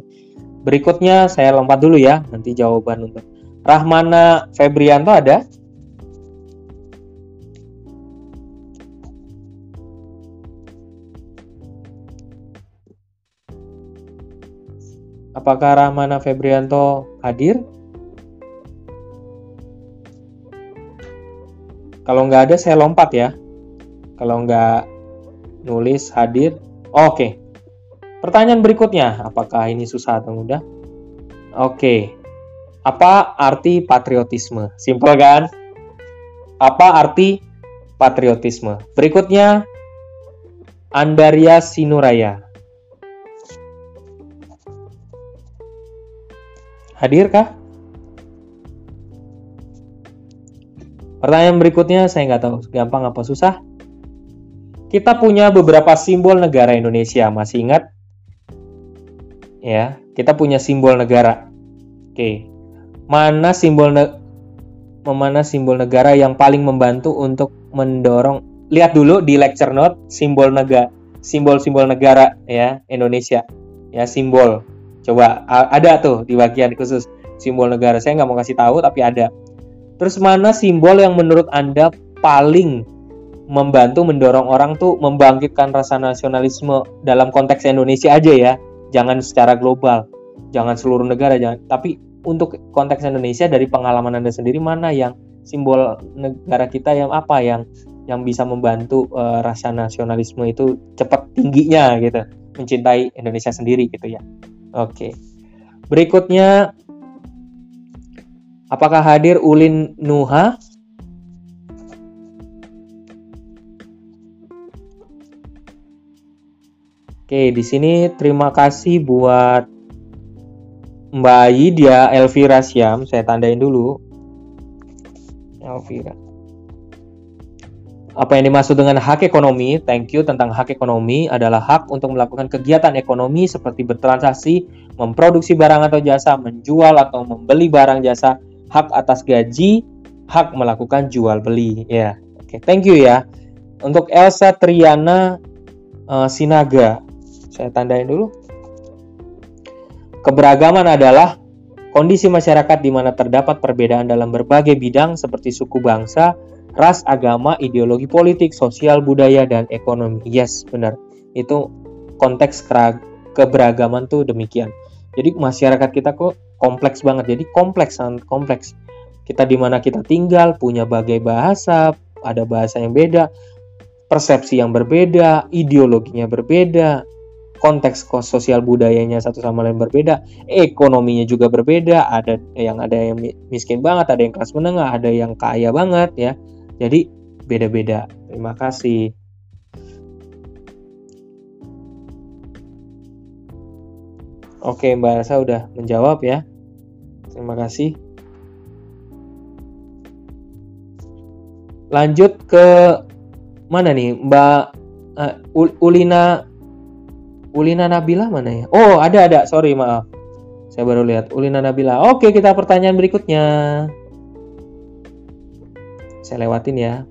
Berikutnya saya lompat dulu ya, nanti jawaban untuk Rahmana Febrianto ada? Apakah Rahmana Febrianto hadir? Kalau nggak ada, saya lompat ya. Kalau nggak nulis hadir. Oke. Pertanyaan berikutnya, apakah ini susah atau mudah? Oke. Apa arti patriotisme? Simpel kan? Apa arti patriotisme? Berikutnya, Andaria Sinuraya. Hadirkah? Pertanyaan berikutnya saya nggak tahu gampang apa susah. Kita punya beberapa simbol negara Indonesia, masih ingat? Ya, kita punya simbol negara. Oke, mana simbol negara yang paling membantu untuk mendorong? Lihat dulu di lecture note simbol-simbol negara ya Indonesia. Ya, simbol. Coba ada tuh di bagian khusus simbol negara. Saya nggak mau kasih tahu tapi ada. Terus mana simbol yang menurut Anda paling membantu mendorong orang tuh membangkitkan rasa nasionalisme dalam konteks Indonesia aja ya. Jangan secara global. Jangan seluruh negara, jangan. Tapi untuk konteks Indonesia dari pengalaman Anda sendiri, mana yang simbol negara kita yang apa yang bisa membantu rasa nasionalisme itu cepat tingginya gitu. Mencintai Indonesia sendiri gitu ya. Oke. Berikutnya Apakah hadir Ulin Nuha? Oke, di sini terima kasih buat Mbak Aidia Elvira Syam. Saya tandain dulu. Elvira. Apa yang dimaksud dengan hak ekonomi? Thank you. Tentang hak ekonomi adalah hak untuk melakukan kegiatan ekonomi seperti bertransaksi, memproduksi barang atau jasa, menjual atau membeli barang jasa, hak atas gaji, hak melakukan jual beli. Ya, oke. Thank you ya. Untuk Elsa Triana Sinaga, saya tandain dulu. Keberagaman adalah kondisi masyarakat di mana terdapat perbedaan dalam berbagai bidang seperti suku bangsa, ras, agama, ideologi politik, sosial, budaya, dan ekonomi. Yes, benar. Itu konteks keberagaman tuh demikian. Jadi masyarakat kita kok kompleks banget. Jadi kompleks, sangat kompleks. Kita di mana kita tinggal, punya bagai bahasa, ada bahasa yang beda, persepsi yang berbeda, ideologinya berbeda, konteks sosial budayanya satu sama lain berbeda, ekonominya juga berbeda, ada yang miskin banget, ada yang kelas menengah, ada yang kaya banget ya. Jadi beda-beda. Terima kasih. Oke, Mbak Elsa udah menjawab ya. Terima kasih. Lanjut ke mana nih, Mbak Ulina Nabila mana ya? Oh, ada. Sorry, maaf. Saya baru lihat. Ulina Nabila. Oke, kita pertanyaan berikutnya. Saya lewatin ya.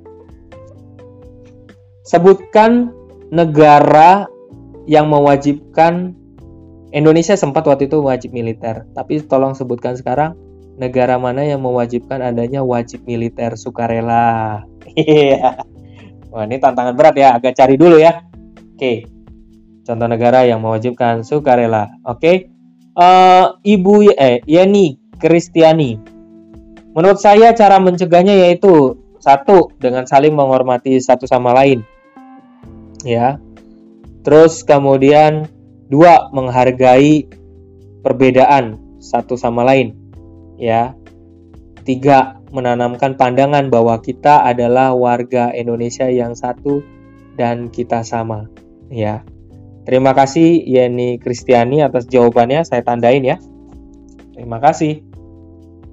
Sebutkan negara yang mewajibkan. Indonesia sempat waktu itu wajib militer. Tapi tolong sebutkan sekarang negara mana yang mewajibkan adanya wajib militer sukarela. Iya. Wah, ini tantangan berat ya. Agak cari dulu ya. Oke. Contoh negara yang mewajibkan sukarela. Oke. Ibu Yeni Kristiani. Menurut saya cara mencegahnya yaitu 1. Dengan saling menghormati satu sama lain. Ya. Terus kemudian 2. Menghargai perbedaan satu sama lain. Ya. 3. Menanamkan pandangan bahwa kita adalah warga Indonesia yang satu dan kita sama. Ya. Terima kasih Yeni Kristiani atas jawabannya, saya tandain ya. Terima kasih.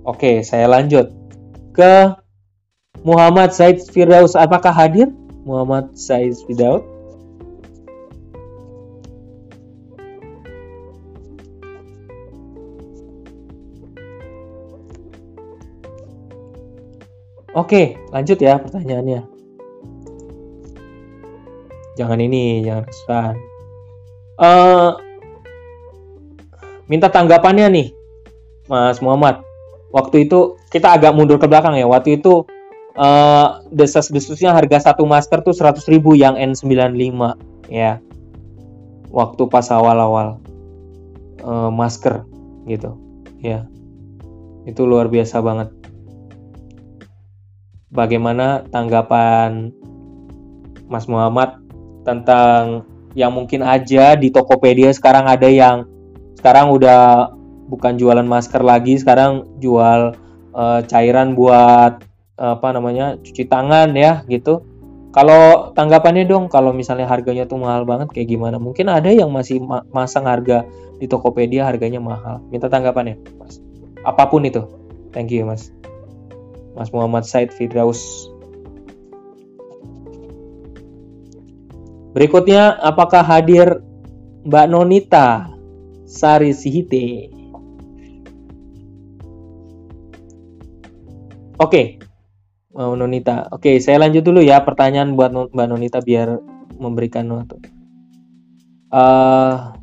Oke, saya lanjut ke Muhammad Said Firdaus. Apakah hadir Muhammad Said Firdaus? Oke, lanjut ya pertanyaannya. Jangan kesusahan. Minta tanggapannya nih, Mas Muhammad. Waktu itu kita agak mundur ke belakang ya. Waktu itu desas-desusnya harga satu masker tuh 100.000 yang N95 ya. Waktu pas awal-awal masker gitu ya. Itu luar biasa banget. Bagaimana tanggapan Mas Muhammad tentang yang mungkin aja di Tokopedia sekarang ada yang sekarang udah bukan jualan masker lagi, sekarang jual cairan buat cuci tangan ya gitu. Kalau tanggapannya dong, kalau misalnya harganya tuh mahal banget kayak gimana? Mungkin ada yang masih masang harga di Tokopedia harganya mahal. Minta tanggapannya, Mas. Apapun itu. Thank you, Mas. Mas Muhammad Said Firdaus. Berikutnya, apakah hadir Mbak Nonita Sari Sihite? Oke, Mbak Nonita. Oke, saya lanjut dulu ya pertanyaan buat Mbak Nonita biar memberikan waktu.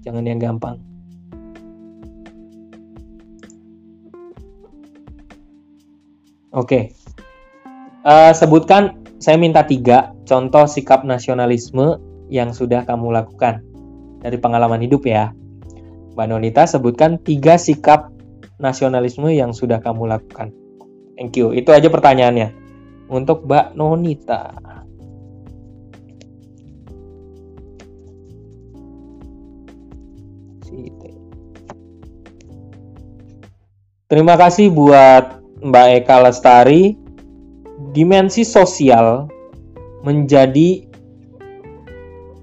Jangan yang gampang. Oke. Sebutkan, saya minta 3 contoh sikap nasionalisme yang sudah kamu lakukan dari pengalaman hidup ya. Mbak Nonita, sebutkan 3 sikap nasionalisme yang sudah kamu lakukan. Thank you. Itu aja pertanyaannya untuk Mbak Nonita. Terima kasih buat Mbak Eka Lestari, dimensi sosial menjadi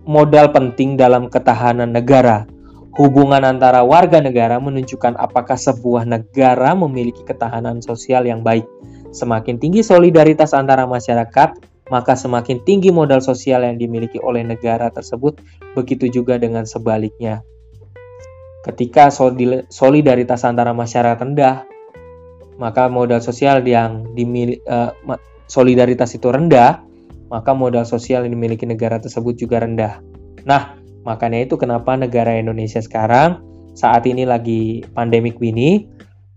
modal penting dalam ketahanan negara. Hubungan antara warga negara menunjukkan apakah sebuah negara memiliki ketahanan sosial yang baik. Semakin tinggi solidaritas antara masyarakat, maka semakin tinggi modal sosial yang dimiliki oleh negara tersebut. Begitu juga dengan sebaliknya. Ketika solidaritas antara masyarakat rendah, maka modal sosial yang solidaritas itu rendah, maka modal sosial yang dimiliki negara tersebut juga rendah. Nah, makanya itu kenapa negara Indonesia sekarang saat ini lagi pandemic ini,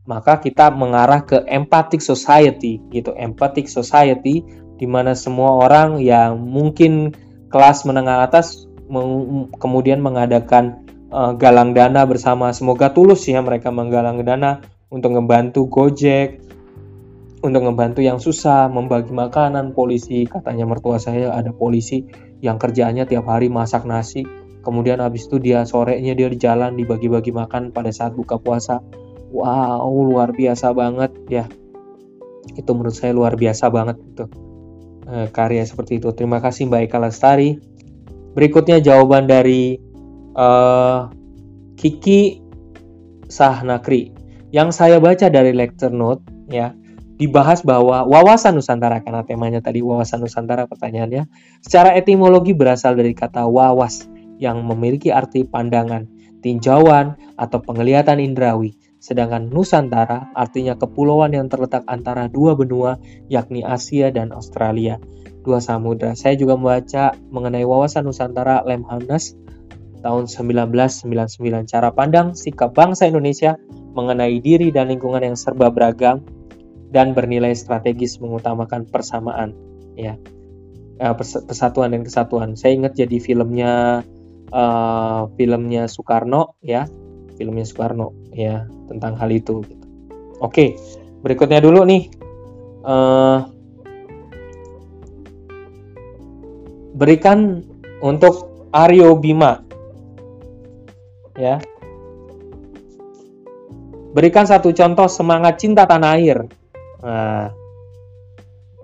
maka kita mengarah ke empathic society gitu, empathic society di mana semua orang yang mungkin kelas menengah atas kemudian mengadakan galang dana bersama. Semoga tulus ya mereka menggalang dana untuk membantu Gojek, untuk membantu yang susah, membagi makanan. Polisi, katanya mertua saya ada polisi yang kerjaannya tiap hari masak nasi, kemudian habis itu sorenya dia di jalan dibagi-bagi makan pada saat buka puasa. Wow, luar biasa banget ya. Itu menurut saya luar biasa banget itu karya seperti itu. Terima kasih Mbak Eka Lestari. Berikutnya jawaban dari Kiki Sahnakri. Yang saya baca dari lecture note ya, dibahas bahwa wawasan Nusantara, karena temanya tadi wawasan Nusantara pertanyaannya, secara etimologi berasal dari kata wawas yang memiliki arti pandangan, tinjauan, atau penglihatan indrawi. Sedangkan Nusantara artinya kepulauan yang terletak antara dua benua, yakni Asia dan Australia, dua samudra. Saya juga membaca mengenai wawasan Nusantara Lemhanas tahun 1999, cara pandang sikap bangsa Indonesia mengenai diri dan lingkungan yang serba beragam dan bernilai strategis mengutamakan persamaan ya, persatuan dan kesatuan. Saya ingat jadi filmnya Soekarno ya, tentang hal itu gitu. Oke, berikutnya dulu nih berikan untuk Aryo Bima ya, berikan satu contoh semangat cinta tanah air. Nah,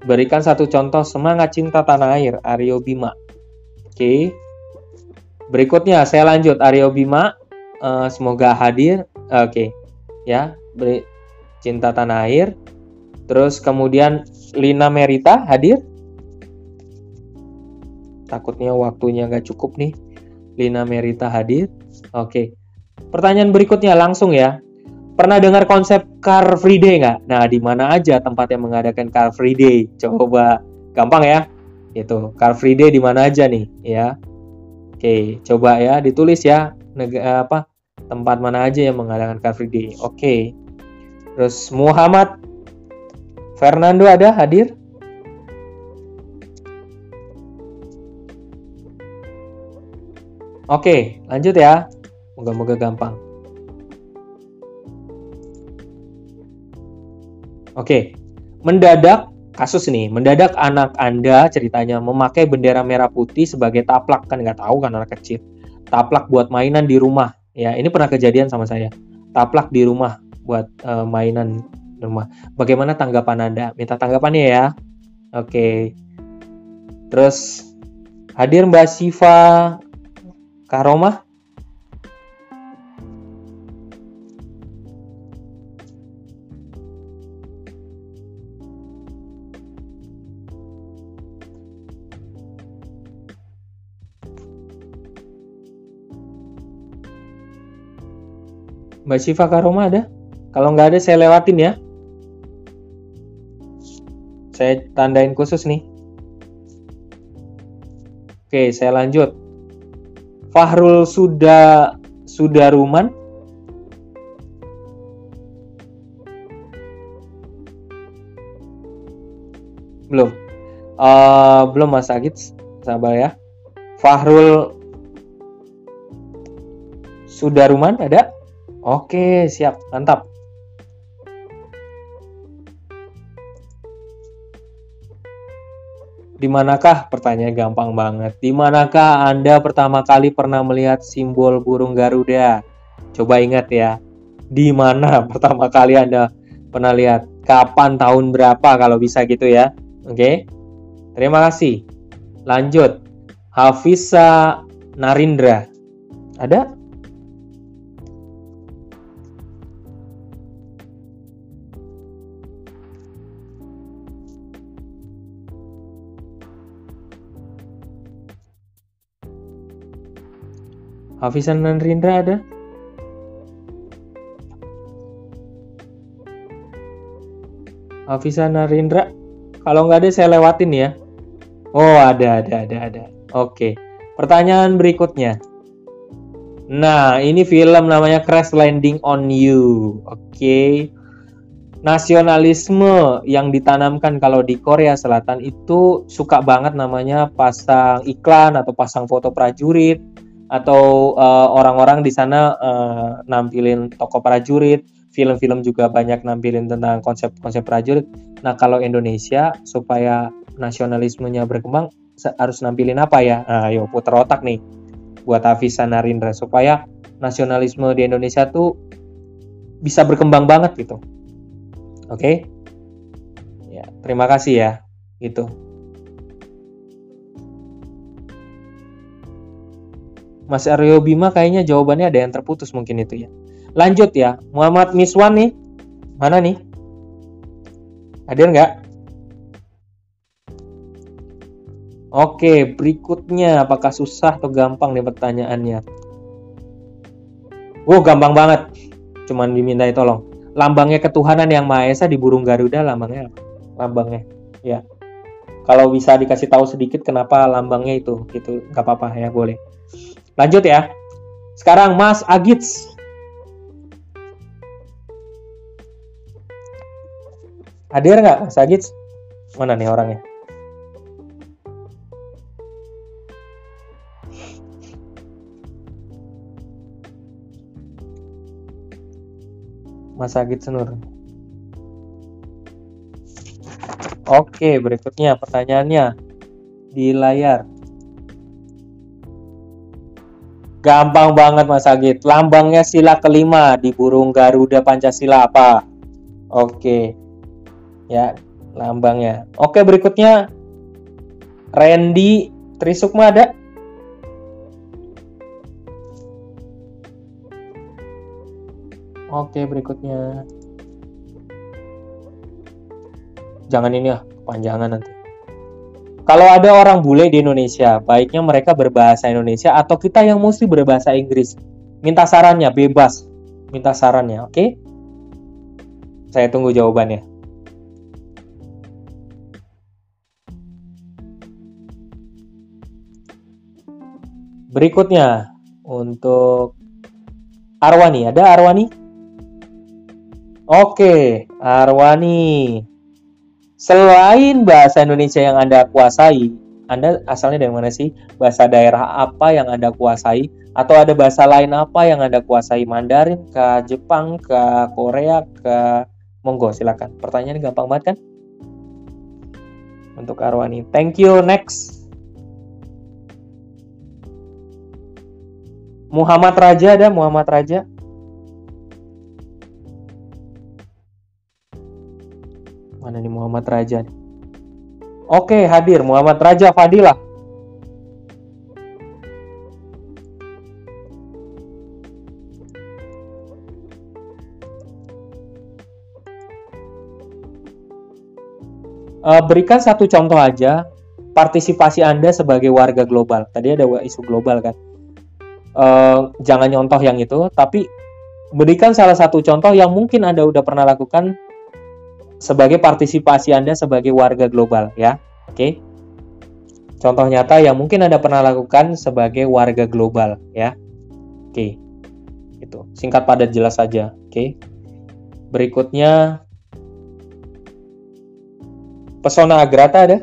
berikan satu contoh semangat cinta tanah air, Aryo Bima. Oke. Berikutnya saya lanjut, Aryo Bima, semoga hadir. Oke. Ya, cinta tanah air. Terus kemudian Lina Merita hadir. Takutnya waktunya nggak cukup nih. Lina Merita hadir. Oke. Pertanyaan berikutnya langsung ya. Pernah dengar konsep Car Free Day nggak? Nah, di mana aja tempat yang mengadakan Car Free Day? Coba, gampang ya. Itu Car Free Day di mana aja nih, ya? Oke, coba ya ditulis ya. Tempat mana aja yang mengadakan Car Free Day? Oke. Terus Muhammad Fernando ada hadir? Oke, lanjut ya. Moga-moga gampang. Oke, mendadak anak Anda ceritanya memakai bendera merah putih sebagai taplak, kan nggak tahu kan anak kecil. Taplak buat mainan di rumah. Ya, ini pernah kejadian sama saya. Taplak di rumah buat mainan di rumah. Bagaimana tanggapan Anda? Minta tanggapannya ya. Oke. Terus hadir Mbak Siva Karomah. Mbak Siva Karoma ada? Kalau nggak ada saya lewatin ya. Saya tandain khusus nih. Oke, saya lanjut. Fahrul Sudaruman. Belum. Belum Mas Agit. Sabar ya. Fahrul Sudaruman ada? Oke, siap, mantap. Di manakah? Pertanyaan gampang banget. Di manakah Anda pertama kali pernah melihat simbol burung Garuda? Coba ingat ya. Di mana pertama kali Anda Pernah lihat. Kapan, tahun berapa kalau bisa gitu ya. Oke. Terima kasih. Lanjut. Hafisa Narindra. Ada? Hafisa Narindra ada? Hafisa Narindra. Kalau nggak ada saya lewatin ya. Oh, ada. Oke. Pertanyaan berikutnya. Nah, ini film namanya Crash Landing on You. Oke. Nasionalisme yang ditanamkan kalau di Korea Selatan itu suka banget namanya pasang iklan atau pasang foto prajurit atau orang-orang di sana nampilin tokoh prajurit, film-film juga banyak nampilin tentang konsep-konsep prajurit. Nah, kalau Indonesia supaya nasionalismenya berkembang harus nampilin apa ya? Ayo putar otak nih buat Hafisa Narindra supaya nasionalisme di Indonesia tuh bisa berkembang banget gitu. Oke. Ya, terima kasih ya. Gitu. Mas Aryo Bima kayaknya jawabannya ada yang terputus mungkin itu ya. Lanjut ya. Muhammad Miswan nih. Mana nih? Hadir nggak? Oke, berikutnya apakah susah atau gampang nih pertanyaannya? Gampang banget. Cuman dimintai tolong. Lambangnya ketuhanan yang Maha Esa di burung Garuda lambangnya apa? Lambangnya. Ya. Kalau bisa dikasih tahu sedikit kenapa lambangnya itu, gitu. Nggak apa-apa ya, boleh. Lanjut ya. Sekarang Mas Agits. Hadir nggak Mas Agits? Mana nih orangnya? Mas Agits Nur. Oke, berikutnya pertanyaannya di layar. Gampang banget Mas Agit. Lambangnya sila kelima di burung Garuda Pancasila apa? Oke. Ya, lambangnya. Oke, berikutnya Randy Trisukma ada? Oke, berikutnya. Jangan ini ya, kepanjangan nanti. Kalau ada orang bule di Indonesia, baiknya mereka berbahasa Indonesia atau kita yang mesti berbahasa Inggris. Minta sarannya, bebas. Minta sarannya, oke? Saya tunggu jawabannya. Berikutnya, untuk Arwani. Ada Arwani? Oke, Arwani. Selain bahasa Indonesia yang Anda kuasai, Anda asalnya dari mana sih? Bahasa daerah apa yang Anda kuasai? Atau ada bahasa lain apa yang Anda kuasai? Mandarin, ke Jepang, ke Korea, ke Monggo, silakan. Pertanyaannya gampang banget kan? Untuk Arwani. Thank you, next. Muhammad Raja ada? Muhammad Raja? Mana nih Muhammad Raja? Oke, hadir Muhammad Raja Fadilah. Berikan satu contoh aja partisipasi Anda sebagai warga global. Tadi ada isu global kan. Jangan nyontoh yang itu, tapi berikan salah satu contoh yang mungkin Anda udah pernah lakukan sebagai partisipasi Anda sebagai warga global ya. Oke. Contoh nyata yang mungkin Anda pernah lakukan sebagai warga global ya. Oke. Itu. Singkat padat jelas saja. Oke. Berikutnya Pesona Agrata ada?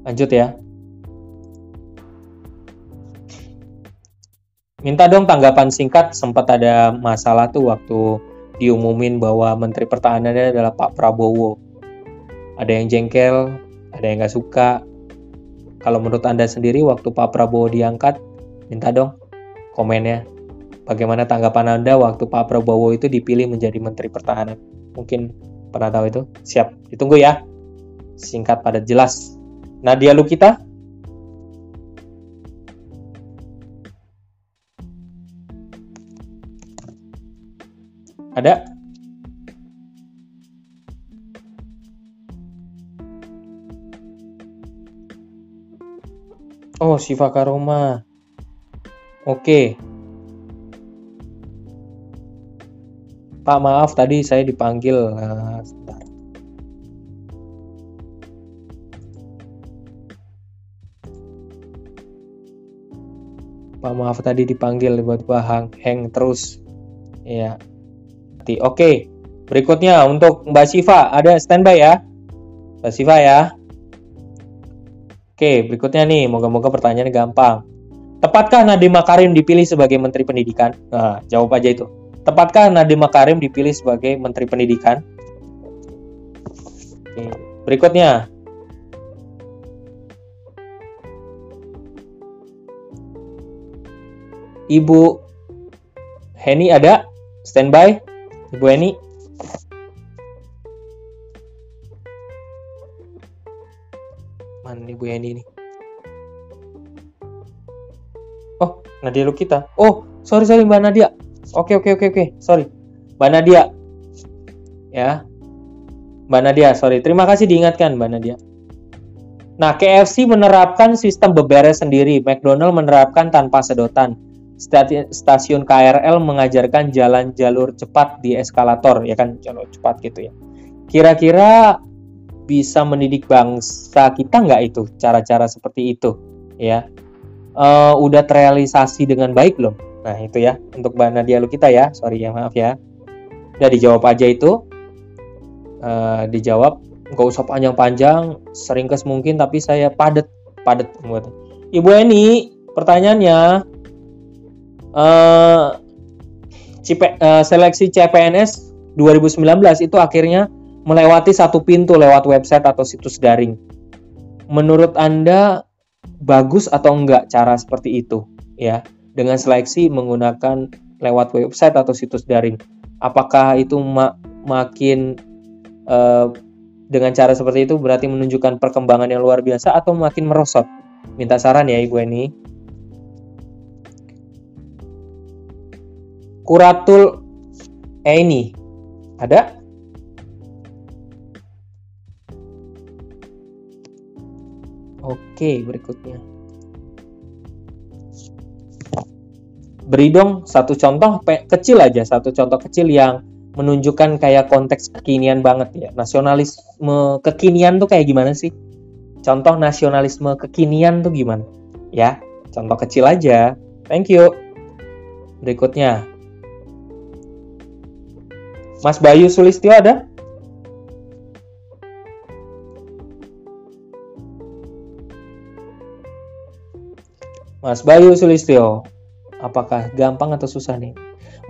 Lanjut ya. Minta dong tanggapan singkat, sempat ada masalah tuh waktu diumumin bahwa Menteri Pertahanannya adalah Pak Prabowo. Ada yang jengkel, ada yang nggak suka. Kalau menurut Anda sendiri waktu Pak Prabowo diangkat, minta dong komennya. Bagaimana tanggapan Anda waktu Pak Prabowo itu dipilih menjadi Menteri Pertahanan? Mungkin pernah tahu itu? Siap, ditunggu ya. Singkat padat jelas. Nadia Lukita? Ada? Oh, Siva Karoma. Oke. Pak, maaf tadi saya dipanggil. Sebentar. Pak, maaf tadi dipanggil buat hang terus. Iya. Oke. Berikutnya untuk Mbak Siva, ada standby ya. Mbak Siva ya. Oke, berikutnya nih, moga-moga pertanyaannya gampang. Tepatkah Nadiem Makarim dipilih sebagai Menteri Pendidikan? Nah, jawab aja itu. Tepatkah Nadiem Makarim dipilih sebagai Menteri Pendidikan? Oke. Berikutnya. Ibu Heni ada? Standby? Ibu Heni? Mana Ibu Heni nih? Oh, Nadia Lukita. Oh, sorry Mbak Nadia. Oke. Sorry. Mbak Nadia. Ya. Mbak Nadia, sorry. Terima kasih diingatkan Mbak Nadia. Nah, KFC menerapkan sistem beberes sendiri. McDonald menerapkan tanpa sedotan. Stasiun KRL mengajarkan jalan jalur cepat di eskalator, ya kan, jalur cepat gitu ya. Kira-kira bisa mendidik bangsa kita nggak itu cara-cara seperti itu, ya? Udah terrealisasi dengan baik belum? Nah itu ya untuk Mbak Nadia Lukita ya, sorry ya, maaf ya. Udah dijawab aja itu, dijawab, nggak usah panjang-panjang, seringkes mungkin, tapi saya padet. Ibu Eni, pertanyaannya, seleksi CPNS 2019 itu akhirnya melewati satu pintu lewat website atau situs daring. Menurut Anda bagus atau enggak cara seperti itu ya, dengan seleksi menggunakan lewat website atau situs daring? Apakah itu makin dengan cara seperti itu berarti menunjukkan perkembangan yang luar biasa atau makin merosot? Minta saran ya Ibu Eni. Kuratul Eni ada? Oke, berikutnya. Beri dong satu contoh kecil aja, satu contoh kecil yang menunjukkan kayak konteks kekinian banget ya. Nasionalisme kekinian tuh kayak gimana sih? Contoh nasionalisme kekinian tuh gimana? Ya, contoh kecil aja. Thank you. Berikutnya. Mas Bayu Sulistyo ada? Mas Bayu Sulistyo, apakah gampang atau susah nih?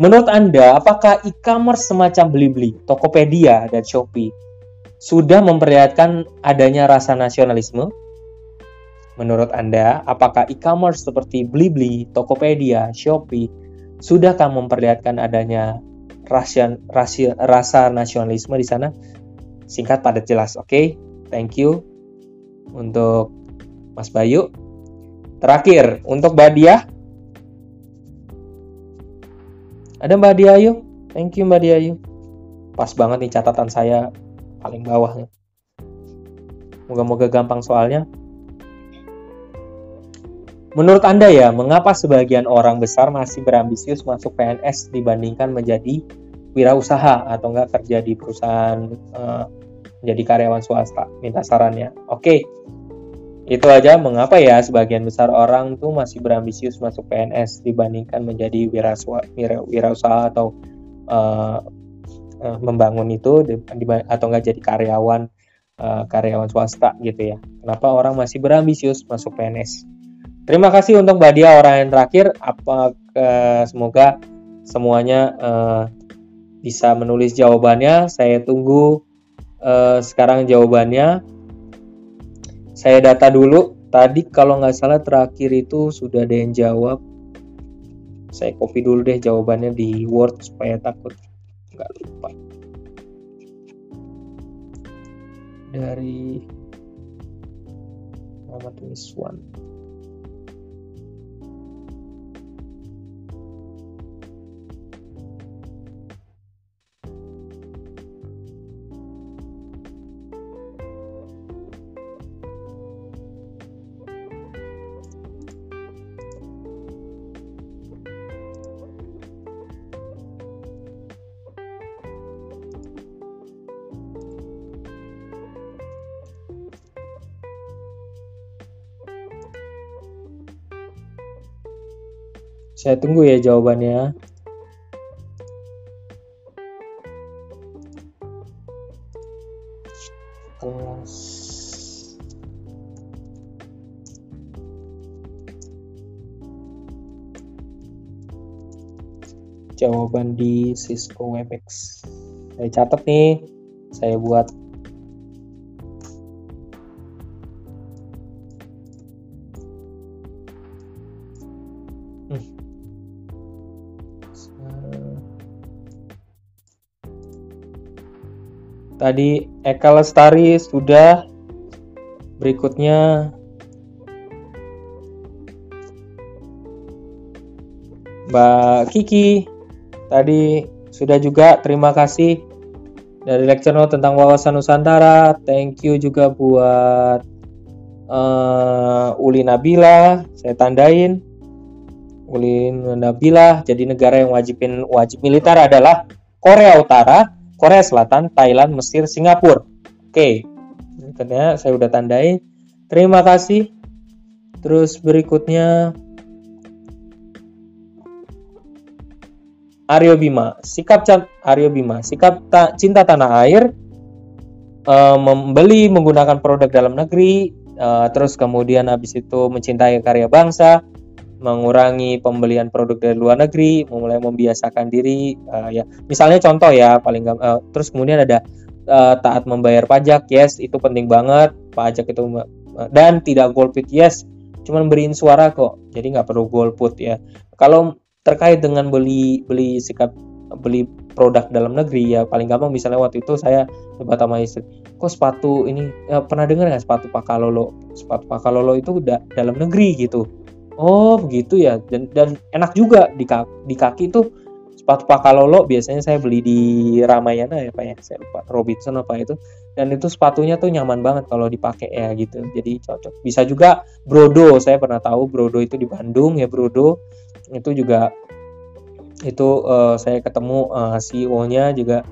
Menurut Anda, apakah e-commerce semacam Blibli, Tokopedia, dan Shopee sudah memperlihatkan adanya rasa nasionalisme? Menurut Anda, apakah e-commerce seperti Blibli, Tokopedia, Shopee sudahkah memperlihatkan adanya rasa nasionalisme di sana? Singkat padat jelas, oke? Thank you untuk Mas Bayu. Terakhir, untuk Mbak Dia. Ada Mbak Dia Ayu? Thank you Mbak Dia Ayu. Pas banget nih catatan saya paling bawah. Moga-moga gampang soalnya. Menurut Anda ya, mengapa sebagian orang besar masih berambisius masuk PNS dibandingkan menjadi wirausaha atau enggak kerja di perusahaan, menjadi karyawan swasta? Minta sarannya. Oke. Itu aja mengapa ya sebagian besar orang tuh masih berambisius masuk PNS dibandingkan menjadi wirausaha atau membangun itu atau enggak jadi karyawan swasta gitu ya. Kenapa orang masih berambisius masuk PNS? Terima kasih untuk Mbak Dia, orang yang terakhir. Semoga semuanya bisa menulis jawabannya. Saya tunggu sekarang jawabannya. Saya data dulu. Tadi kalau nggak salah terakhir itu sudah ada yang jawab. Saya copy dulu deh jawabannya di Word supaya takut nggak lupa. Dari Muhammad Miswan. Saya tunggu ya jawabannya. Jawaban di Cisco Webex. Saya catat nih, saya buat. Tadi Eka Lestari sudah. Berikutnya Mbak Kiki tadi sudah juga. Terima kasih dari lecture note tentang wawasan Nusantara. Thank you juga buat Uli Nabila. Saya tandain Uli Nabila. Jadi negara yang wajib militer adalah Korea Utara, Korea Selatan, Thailand, Mesir, Singapura. Oke, karena saya udah tandain. Terima kasih. Terus berikutnya Aryo Bima, sikap cinta tanah air, membeli menggunakan produk dalam negeri, terus kemudian habis itu mencintai karya bangsa, mengurangi pembelian produk dari luar negeri, mulai membiasakan diri, ya misalnya contoh ya paling terus kemudian ada taat membayar pajak, yes itu penting banget, pajak itu, dan tidak golput, yes cuman beriin suara kok, jadi nggak perlu golput ya. Kalau terkait dengan beli produk dalam negeri ya paling gampang, misalnya waktu itu saya debat sama istri, kok sepatu ini pernah dengar nggak sepatu Pakalolo itu dalam negeri gitu. Oh begitu ya, dan enak juga di kaki tuh sepatu Pakalolo. Biasanya saya beli di Ramayana ya Pak ya, saya lupa Robinson apa itu, dan itu sepatunya tuh nyaman banget kalau dipakai ya gitu, jadi cocok. Bisa juga Brodo, saya pernah tahu Brodo itu di Bandung ya, Brodo itu juga itu saya ketemu CEO-nya juga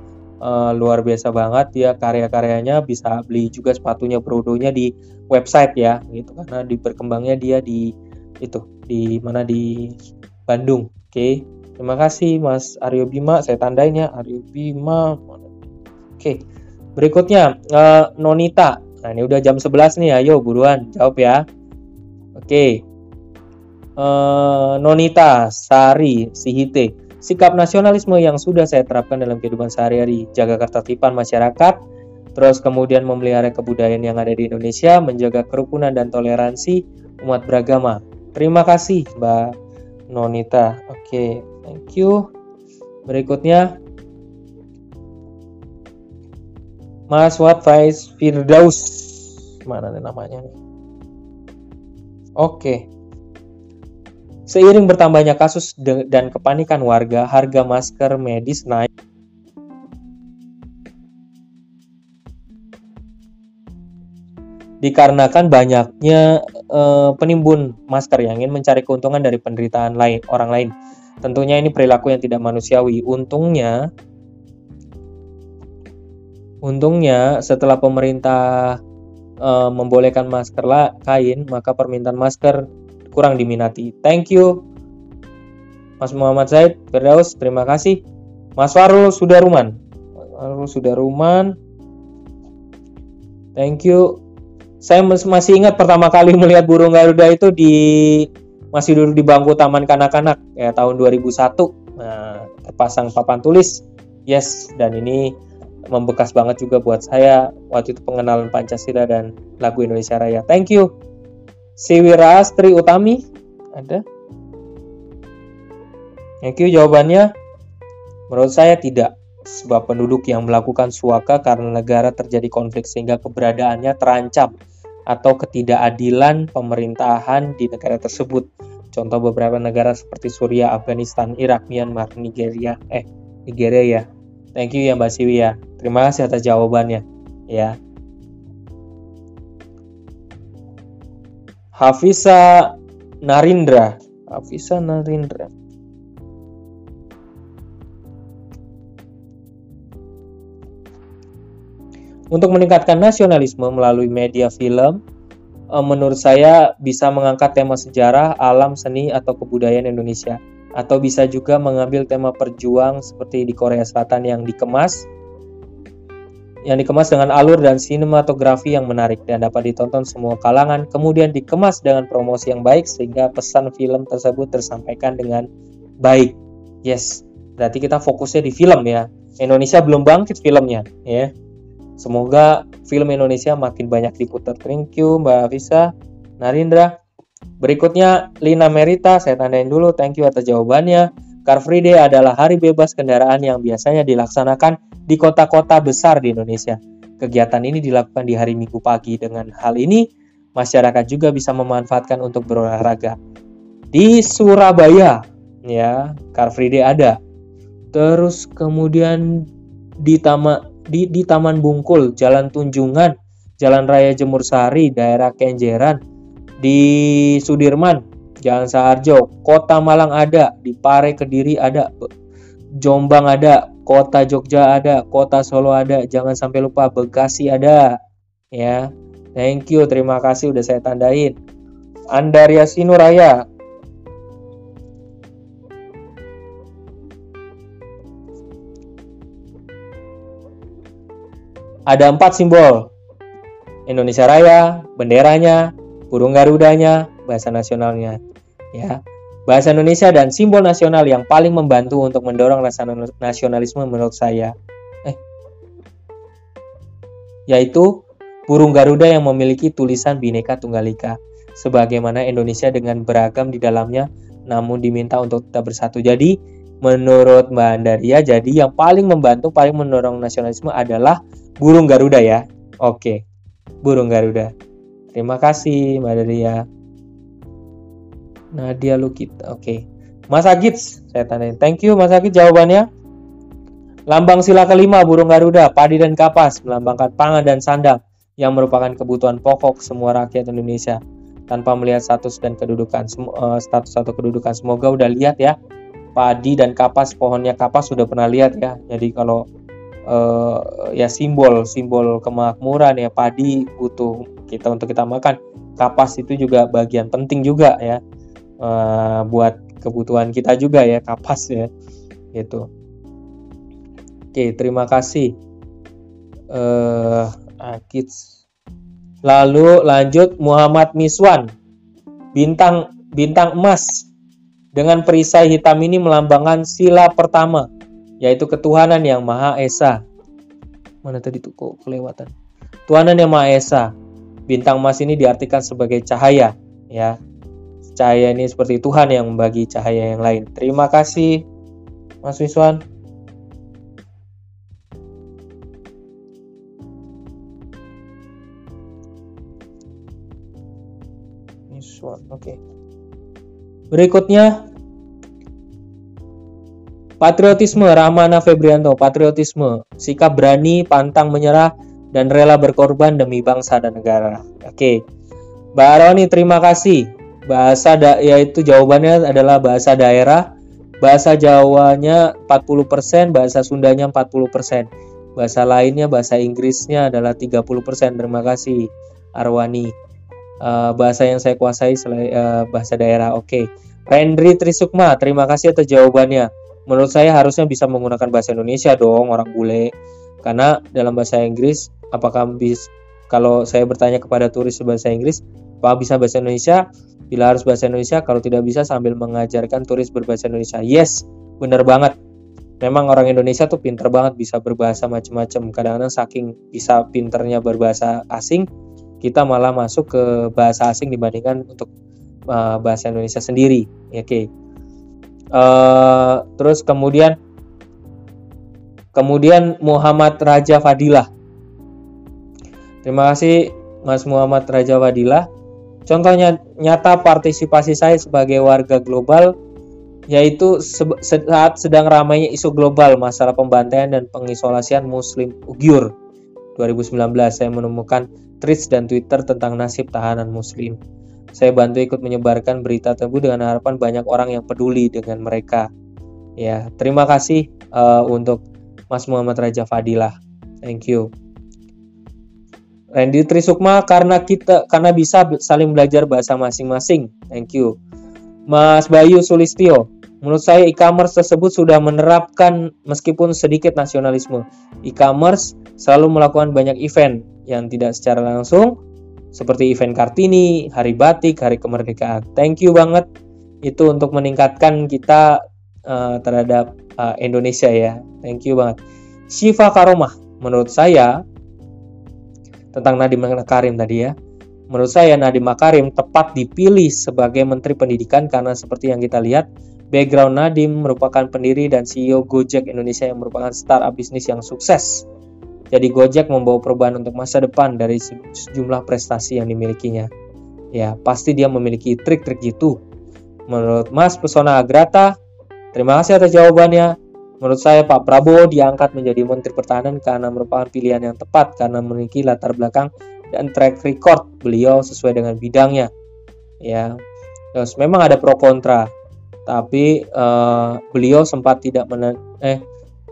luar biasa banget ya, karya-karyanya. Bisa beli juga sepatunya Brodonya di website ya gitu, karena berkembangnya dia di Bandung. Oke. Terima kasih Mas Aryo Bima, saya tandain ya Aryo Bima. Oke. Berikutnya Nonita. Nah, ini udah jam 11 nih, ayo buruan jawab ya. Oke. Nonita Sari Sihite. Sikap nasionalisme yang sudah saya terapkan dalam kehidupan sehari-hari, jaga ketertiban masyarakat, terus kemudian memelihara kebudayaan yang ada di Indonesia, menjaga kerukunan dan toleransi umat beragama. Terima kasih Mbak Nonita. Oke, thank you. Berikutnya Mas Watfaiz Firdaus. Mana nih namanya nih? Oke. Seiring bertambahnya kasus dan kepanikan warga, harga masker medis naik. Dikarenakan banyaknya penimbun masker yang ingin mencari keuntungan dari penderitaan orang lain. Tentunya ini perilaku yang tidak manusiawi. Untungnya setelah pemerintah membolehkan masker kain, maka permintaan masker kurang diminati. Thank you Mas Muhammad Zaid Firdaus, terima kasih. Mas Warul Sudaruman, thank you. Saya masih ingat pertama kali melihat burung Garuda itu masih duduk di bangku taman kanak-kanak ya, tahun 2001. Nah, terpasang papan tulis, yes, dan ini membekas banget juga buat saya. Waktu itu pengenalan Pancasila dan lagu Indonesia Raya. Thank you. Siwira Astri Utami ada. Thank you jawabannya. Menurut saya tidak. Sebab penduduk yang melakukan suaka karena negara terjadi konflik sehingga keberadaannya terancam atau ketidakadilan pemerintahan di negara tersebut. Contoh beberapa negara seperti Suriah, Afghanistan, Irak, Myanmar, Nigeria ya. Thank you ya Mbak Siwi ya. Terima kasih atas jawabannya ya. Hafisa Narindra. Untuk meningkatkan nasionalisme melalui media film, menurut saya bisa mengangkat tema sejarah, alam, seni, atau kebudayaan Indonesia. Atau bisa juga mengambil tema perjuang seperti di Korea Selatan yang dikemas dengan alur dan sinematografi yang menarik dan dapat ditonton semua kalangan, kemudian dikemas dengan promosi yang baik sehingga pesan film tersebut tersampaikan dengan baik. Yes, berarti kita fokusnya di film ya. Indonesia belum bangkit filmnya ya. Semoga film Indonesia makin banyak diputar. Thank you Mbak Afisa Narindra. Berikutnya Lina Merita, saya tandain dulu. Thank you atas jawabannya. Car Free Day adalah hari bebas kendaraan yang biasanya dilaksanakan di kota-kota besar di Indonesia. Kegiatan ini dilakukan di hari Minggu pagi. Dengan hal ini, masyarakat juga bisa memanfaatkan untuk berolahraga. Di Surabaya, ya, Car Free Day ada. Terus kemudian di Taman Bungkul, Jalan Tunjungan, Jalan Raya Jemur Sari, daerah Kenjeran, di Sudirman, Jalan Saharjo, Kota Malang ada, di Pare Kediri ada, Jombang ada, Kota Jogja ada, Kota Solo ada, jangan sampai lupa Bekasi ada. Ya. Thank you, terima kasih udah saya tandain. Andaria Sinuraya. Ada 4 simbol. Indonesia Raya, benderanya, burung garudanya, bahasa nasionalnya. Ya. Bahasa Indonesia dan simbol nasional yang paling membantu untuk mendorong rasa nasionalisme menurut saya. Yaitu burung Garuda yang memiliki tulisan Bhinneka Tunggal Ika. Sebagaimana Indonesia dengan beragam di dalamnya, namun diminta untuk tetap bersatu. Jadi, menurut Mbak Andaria, jadi yang paling membantu, paling mendorong nasionalisme adalah burung Garuda ya. Oke, burung Garuda. Terima kasih Mbak Andaria. Nadia Lukita, oke. Mas Agits, saya tandain. Thank you Mas Agits jawabannya. Lambang sila kelima burung Garuda, padi dan kapas, melambangkan pangan dan sandang yang merupakan kebutuhan pokok semua rakyat Indonesia tanpa melihat status dan kedudukan. Status atau kedudukan, semoga udah lihat ya. Padi dan kapas, pohonnya kapas sudah pernah lihat ya. Jadi kalau ya simbol kemakmuran ya, padi butuh kita untuk kita makan. Kapas itu juga bagian penting juga ya. Buat kebutuhan kita juga ya, kapas ya. Gitu. Oke, terima kasih. Akits. Lalu lanjut Muhammad Miswan. Bintang emas dengan perisai hitam ini melambangkan sila pertama, yaitu ketuhanan yang Maha Esa. Mana tadi tuh kok kelewatan? Tuhanan yang Maha Esa. Bintang emas ini diartikan sebagai cahaya, ya. Cahaya ini seperti Tuhan yang membagi cahaya yang lain. Terima kasih, Mas Wiswan. Oke. Berikutnya patriotisme, Rahmana Febrianto. Patriotisme, sikap berani, pantang menyerah, dan rela berkorban demi bangsa dan negara. Oke. Mbak Roni, terima kasih. Yaitu jawabannya adalah bahasa daerah. Bahasa Jawanya 40%, bahasa Sundanya 40%. Bahasa lainnya, bahasa Inggrisnya adalah 30%. Terima kasih, Arwani. Bahasa yang saya kuasai bahasa daerah. Oke. Rendri Trisukma, terima kasih atas jawabannya. Menurut saya harusnya bisa menggunakan bahasa Indonesia dong, orang bule. Karena dalam bahasa Inggris, kalau saya bertanya kepada turis bahasa Inggris, apa bisa bahasa Indonesia? Bila harus bahasa Indonesia, kalau tidak bisa sambil mengajarkan turis berbahasa Indonesia. Yes, benar banget. Memang orang Indonesia tuh pinter banget, bisa berbahasa macam-macam. Kadang-kadang saking bisa pinternya berbahasa asing, kita malah masuk ke bahasa asing dibandingkan untuk bahasa Indonesia sendiri. Oke. Terus kemudian Muhammad Raja Fadilah. Terima kasih Mas Muhammad Raja Fadilah. Contohnya nyata partisipasi saya sebagai warga global yaitu saat sedang ramainya isu global masalah pembantaian dan pengisolasian Muslim Uighur 2019. Saya menemukan tweets dan Twitter tentang nasib tahanan Muslim. Saya bantu ikut menyebarkan berita tersebut dengan harapan banyak orang yang peduli dengan mereka. Ya, terima kasih untuk Mas Muhammad Raja Fadilah. Thank you. Randy Trisukma, karena bisa saling belajar bahasa masing-masing. Thank you. Mas Bayu Sulistyo, menurut saya e-commerce tersebut sudah menerapkan meskipun sedikit nasionalisme. E-commerce selalu melakukan banyak event yang tidak secara langsung, seperti event Kartini, Hari Batik, Hari Kemerdekaan. Thank you banget. Itu untuk meningkatkan kita terhadap Indonesia ya. Thank you banget. Syifa Karomah, menurut saya tentang Nadiem Makarim tadi ya. Menurut saya Nadiem Makarim tepat dipilih sebagai Menteri Pendidikan karena seperti yang kita lihat, background Nadiem merupakan pendiri dan CEO Gojek Indonesia yang merupakan startup bisnis yang sukses. Jadi Gojek membawa perubahan untuk masa depan dari sejumlah prestasi yang dimilikinya. Ya, pasti dia memiliki trik-trik gitu. Menurut Mas Pesona Agrata, terima kasih atas jawabannya. Menurut saya Pak Prabowo diangkat menjadi Menteri Pertahanan karena merupakan pilihan yang tepat karena memiliki latar belakang dan track record beliau sesuai dengan bidangnya. Ya, terus memang ada pro kontra, tapi beliau sempat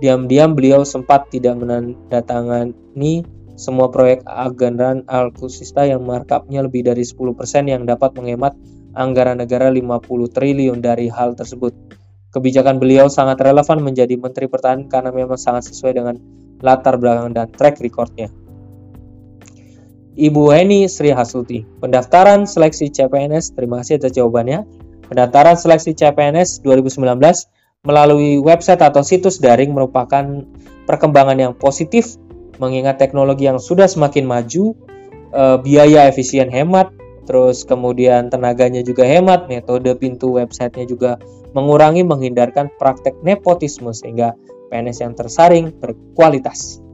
diam-diam beliau sempat tidak menandatangani semua proyek anggaran alutsista yang markupnya lebih dari 10% yang dapat menghemat anggaran negara 50 triliun dari hal tersebut. Kebijakan beliau sangat relevan menjadi Menteri Pertahanan karena memang sangat sesuai dengan latar belakang dan track recordnya. Ibu Heni Sri Hasuti, pendaftaran seleksi CPNS, terima kasih atas jawabannya. Pendaftaran seleksi CPNS 2019 melalui website atau situs daring merupakan perkembangan yang positif mengingat teknologi yang sudah semakin maju, biaya efisien hemat, terus kemudian tenaganya juga hemat, metode pintu websitenya juga menghindarkan praktek nepotisme sehingga PNS yang tersaring berkualitas.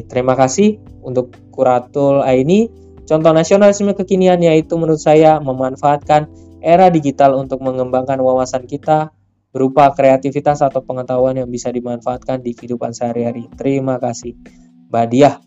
Terima kasih untuk Kuratul Aini. Contoh nasionalisme kekinian yaitu menurut saya memanfaatkan era digital untuk mengembangkan wawasan kita berupa kreativitas atau pengetahuan yang bisa dimanfaatkan di kehidupan sehari-hari. Terima kasih Mbak Diah.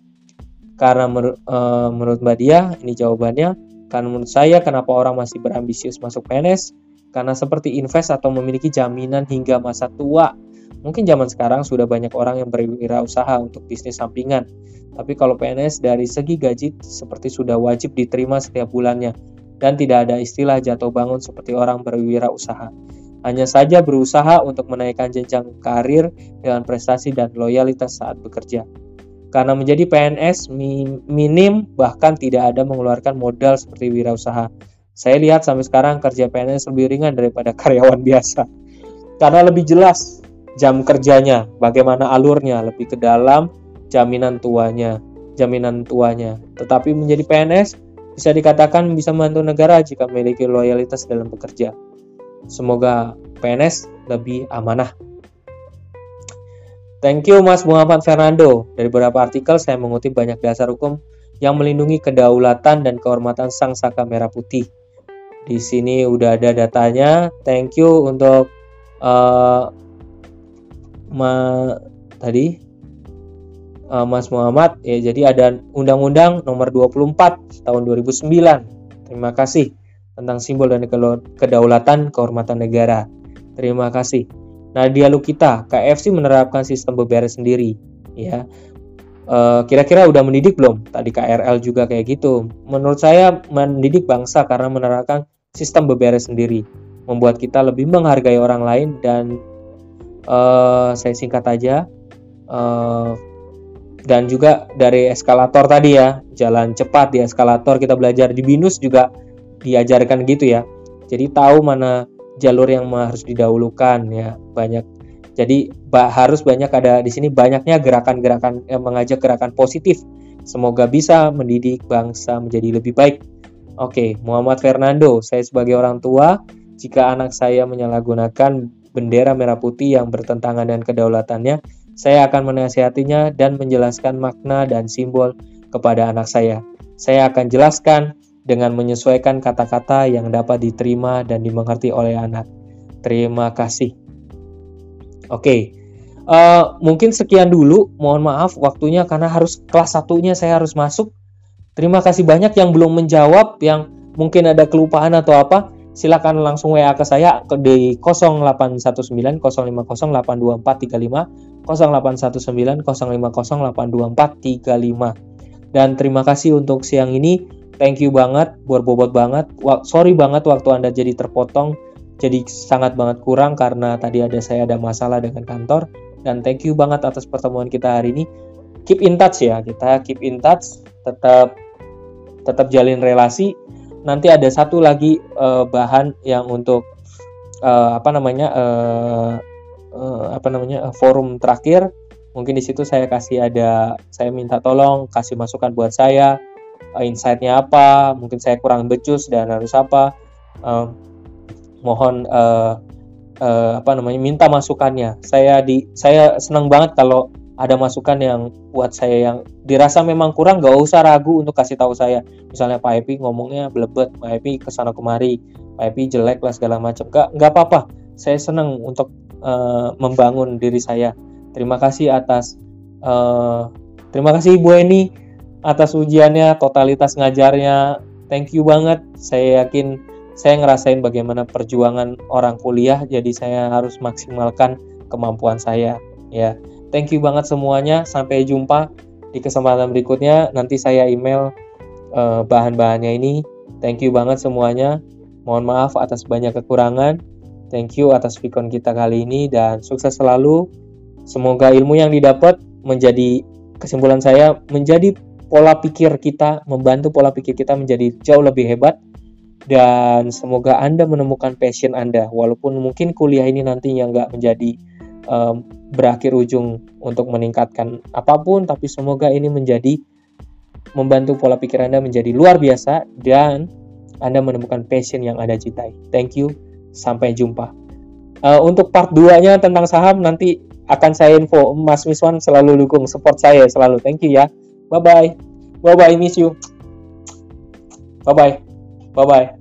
Karena menurut Mbak Diah ini jawabannya. Karena menurut saya kenapa orang masih berambisius masuk PNS? Karena seperti invest atau memiliki jaminan hingga masa tua. Mungkin zaman sekarang sudah banyak orang yang berwirausaha untuk bisnis sampingan. Tapi kalau PNS dari segi gaji seperti sudah wajib diterima setiap bulannya. Dan tidak ada istilah jatuh bangun seperti orang berwirausaha. Hanya saja berusaha untuk menaikkan jenjang karir dengan prestasi dan loyalitas saat bekerja. Karena menjadi PNS minim bahkan tidak ada mengeluarkan modal seperti wirausaha. Saya lihat sampai sekarang kerja PNS lebih ringan daripada karyawan biasa. Karena lebih jelas jam kerjanya, bagaimana alurnya, lebih ke dalam jaminan tuanya. Tetapi menjadi PNS bisa dikatakan bisa membantu negara jika memiliki loyalitas dalam bekerja. Semoga PNS lebih amanah. Thank you Mas Muhammad Fernando. Dari beberapa artikel saya mengutip banyak dasar hukum yang melindungi kedaulatan dan kehormatan Sang Saka Merah Putih. Di sini udah ada datanya. Thank you untuk Mas Muhammad. Ya, jadi ada Undang-Undang Nomor 24 tahun 2009. Terima kasih tentang simbol dan kedaulatan kehormatan negara. Terima kasih. Nadia Lukita, KFC menerapkan sistem beberes sendiri. Ya, kira-kira udah mendidik belum? Tadi KRL juga kayak gitu. Menurut saya mendidik bangsa karena menerapkan sistem beberes sendiri, membuat kita lebih menghargai orang lain dan saya singkat aja. Dan juga dari eskalator tadi ya, jalan cepat di eskalator kita belajar di BINUS juga diajarkan gitu ya. Jadi tahu mana jalur yang harus didahulukan ya, banyak. Jadi harus banyak ada di sini banyaknya gerakan-gerakan yang mengajak gerakan positif. Semoga bisa mendidik bangsa menjadi lebih baik. Oke, Muhammad Fernando, saya sebagai orang tua Jika anak saya menyalahgunakan bendera merah putih yang bertentangan dengan kedaulatannya, saya akan menasihatinya dan menjelaskan makna dan simbol kepada anak saya. Saya akan jelaskan dengan menyesuaikan kata-kata yang dapat diterima dan dimengerti oleh anak. Terima kasih. Oke. Mungkin sekian dulu. Mohon maaf waktunya karena harus kelas 1-nya saya harus masuk. Terima kasih banyak yang belum menjawab, yang mungkin ada kelupaan atau apa. Silakan langsung WA ke saya di 0819 050 82435, 0819 050 82435. Dan terima kasih untuk siang ini. Thank you banget, berbobot banget. Sorry banget waktu Anda jadi terpotong, jadi sangat banget kurang karena tadi saya ada masalah dengan kantor. Dan thank you banget atas pertemuan kita hari ini. Keep in touch ya, kita keep in touch, tetap jalin relasi. Nanti ada satu lagi bahan yang untuk forum terakhir. Mungkin di situ saya minta tolong kasih masukan buat saya, insight-nya apa, mungkin saya kurang becus dan harus apa. Mohon minta masukannya. Saya senang banget kalau ada masukan yang buat saya yang dirasa memang kurang, gak usah ragu untuk kasih tahu saya. Misalnya Pak Epi ngomongnya belebet, Pak Epi kesana kemari, Pak Epi jelek lah segala macam. Gak apa-apa. Saya senang untuk membangun diri saya. Terima kasih Ibu Eni atas ujiannya, totalitas ngajarnya. Thank you banget. Saya yakin saya ngerasain bagaimana perjuangan orang kuliah, jadi saya harus maksimalkan kemampuan saya. Ya. Thank you banget semuanya. Sampai jumpa di kesempatan berikutnya. Nanti saya email bahan-bahannya ini. Thank you banget semuanya. Mohon maaf atas banyak kekurangan. Thank you atas Vicon kita kali ini dan sukses selalu. Semoga ilmu yang didapat menjadi, kesimpulan saya, menjadi pola pikir kita, membantu pola pikir kita menjadi jauh lebih hebat. Dan semoga Anda menemukan passion Anda. Walaupun mungkin kuliah ini nantinya nggak menjadi berakhir ujung untuk meningkatkan apapun, tapi semoga ini membantu pola pikir Anda menjadi luar biasa dan Anda menemukan passion yang Anda cintai. Thank you, sampai jumpa. Untuk part 2-nya tentang saham nanti akan saya info. Mas Miswan selalu dukung, support saya selalu. Thank you ya. Bye bye, miss you. Bye bye.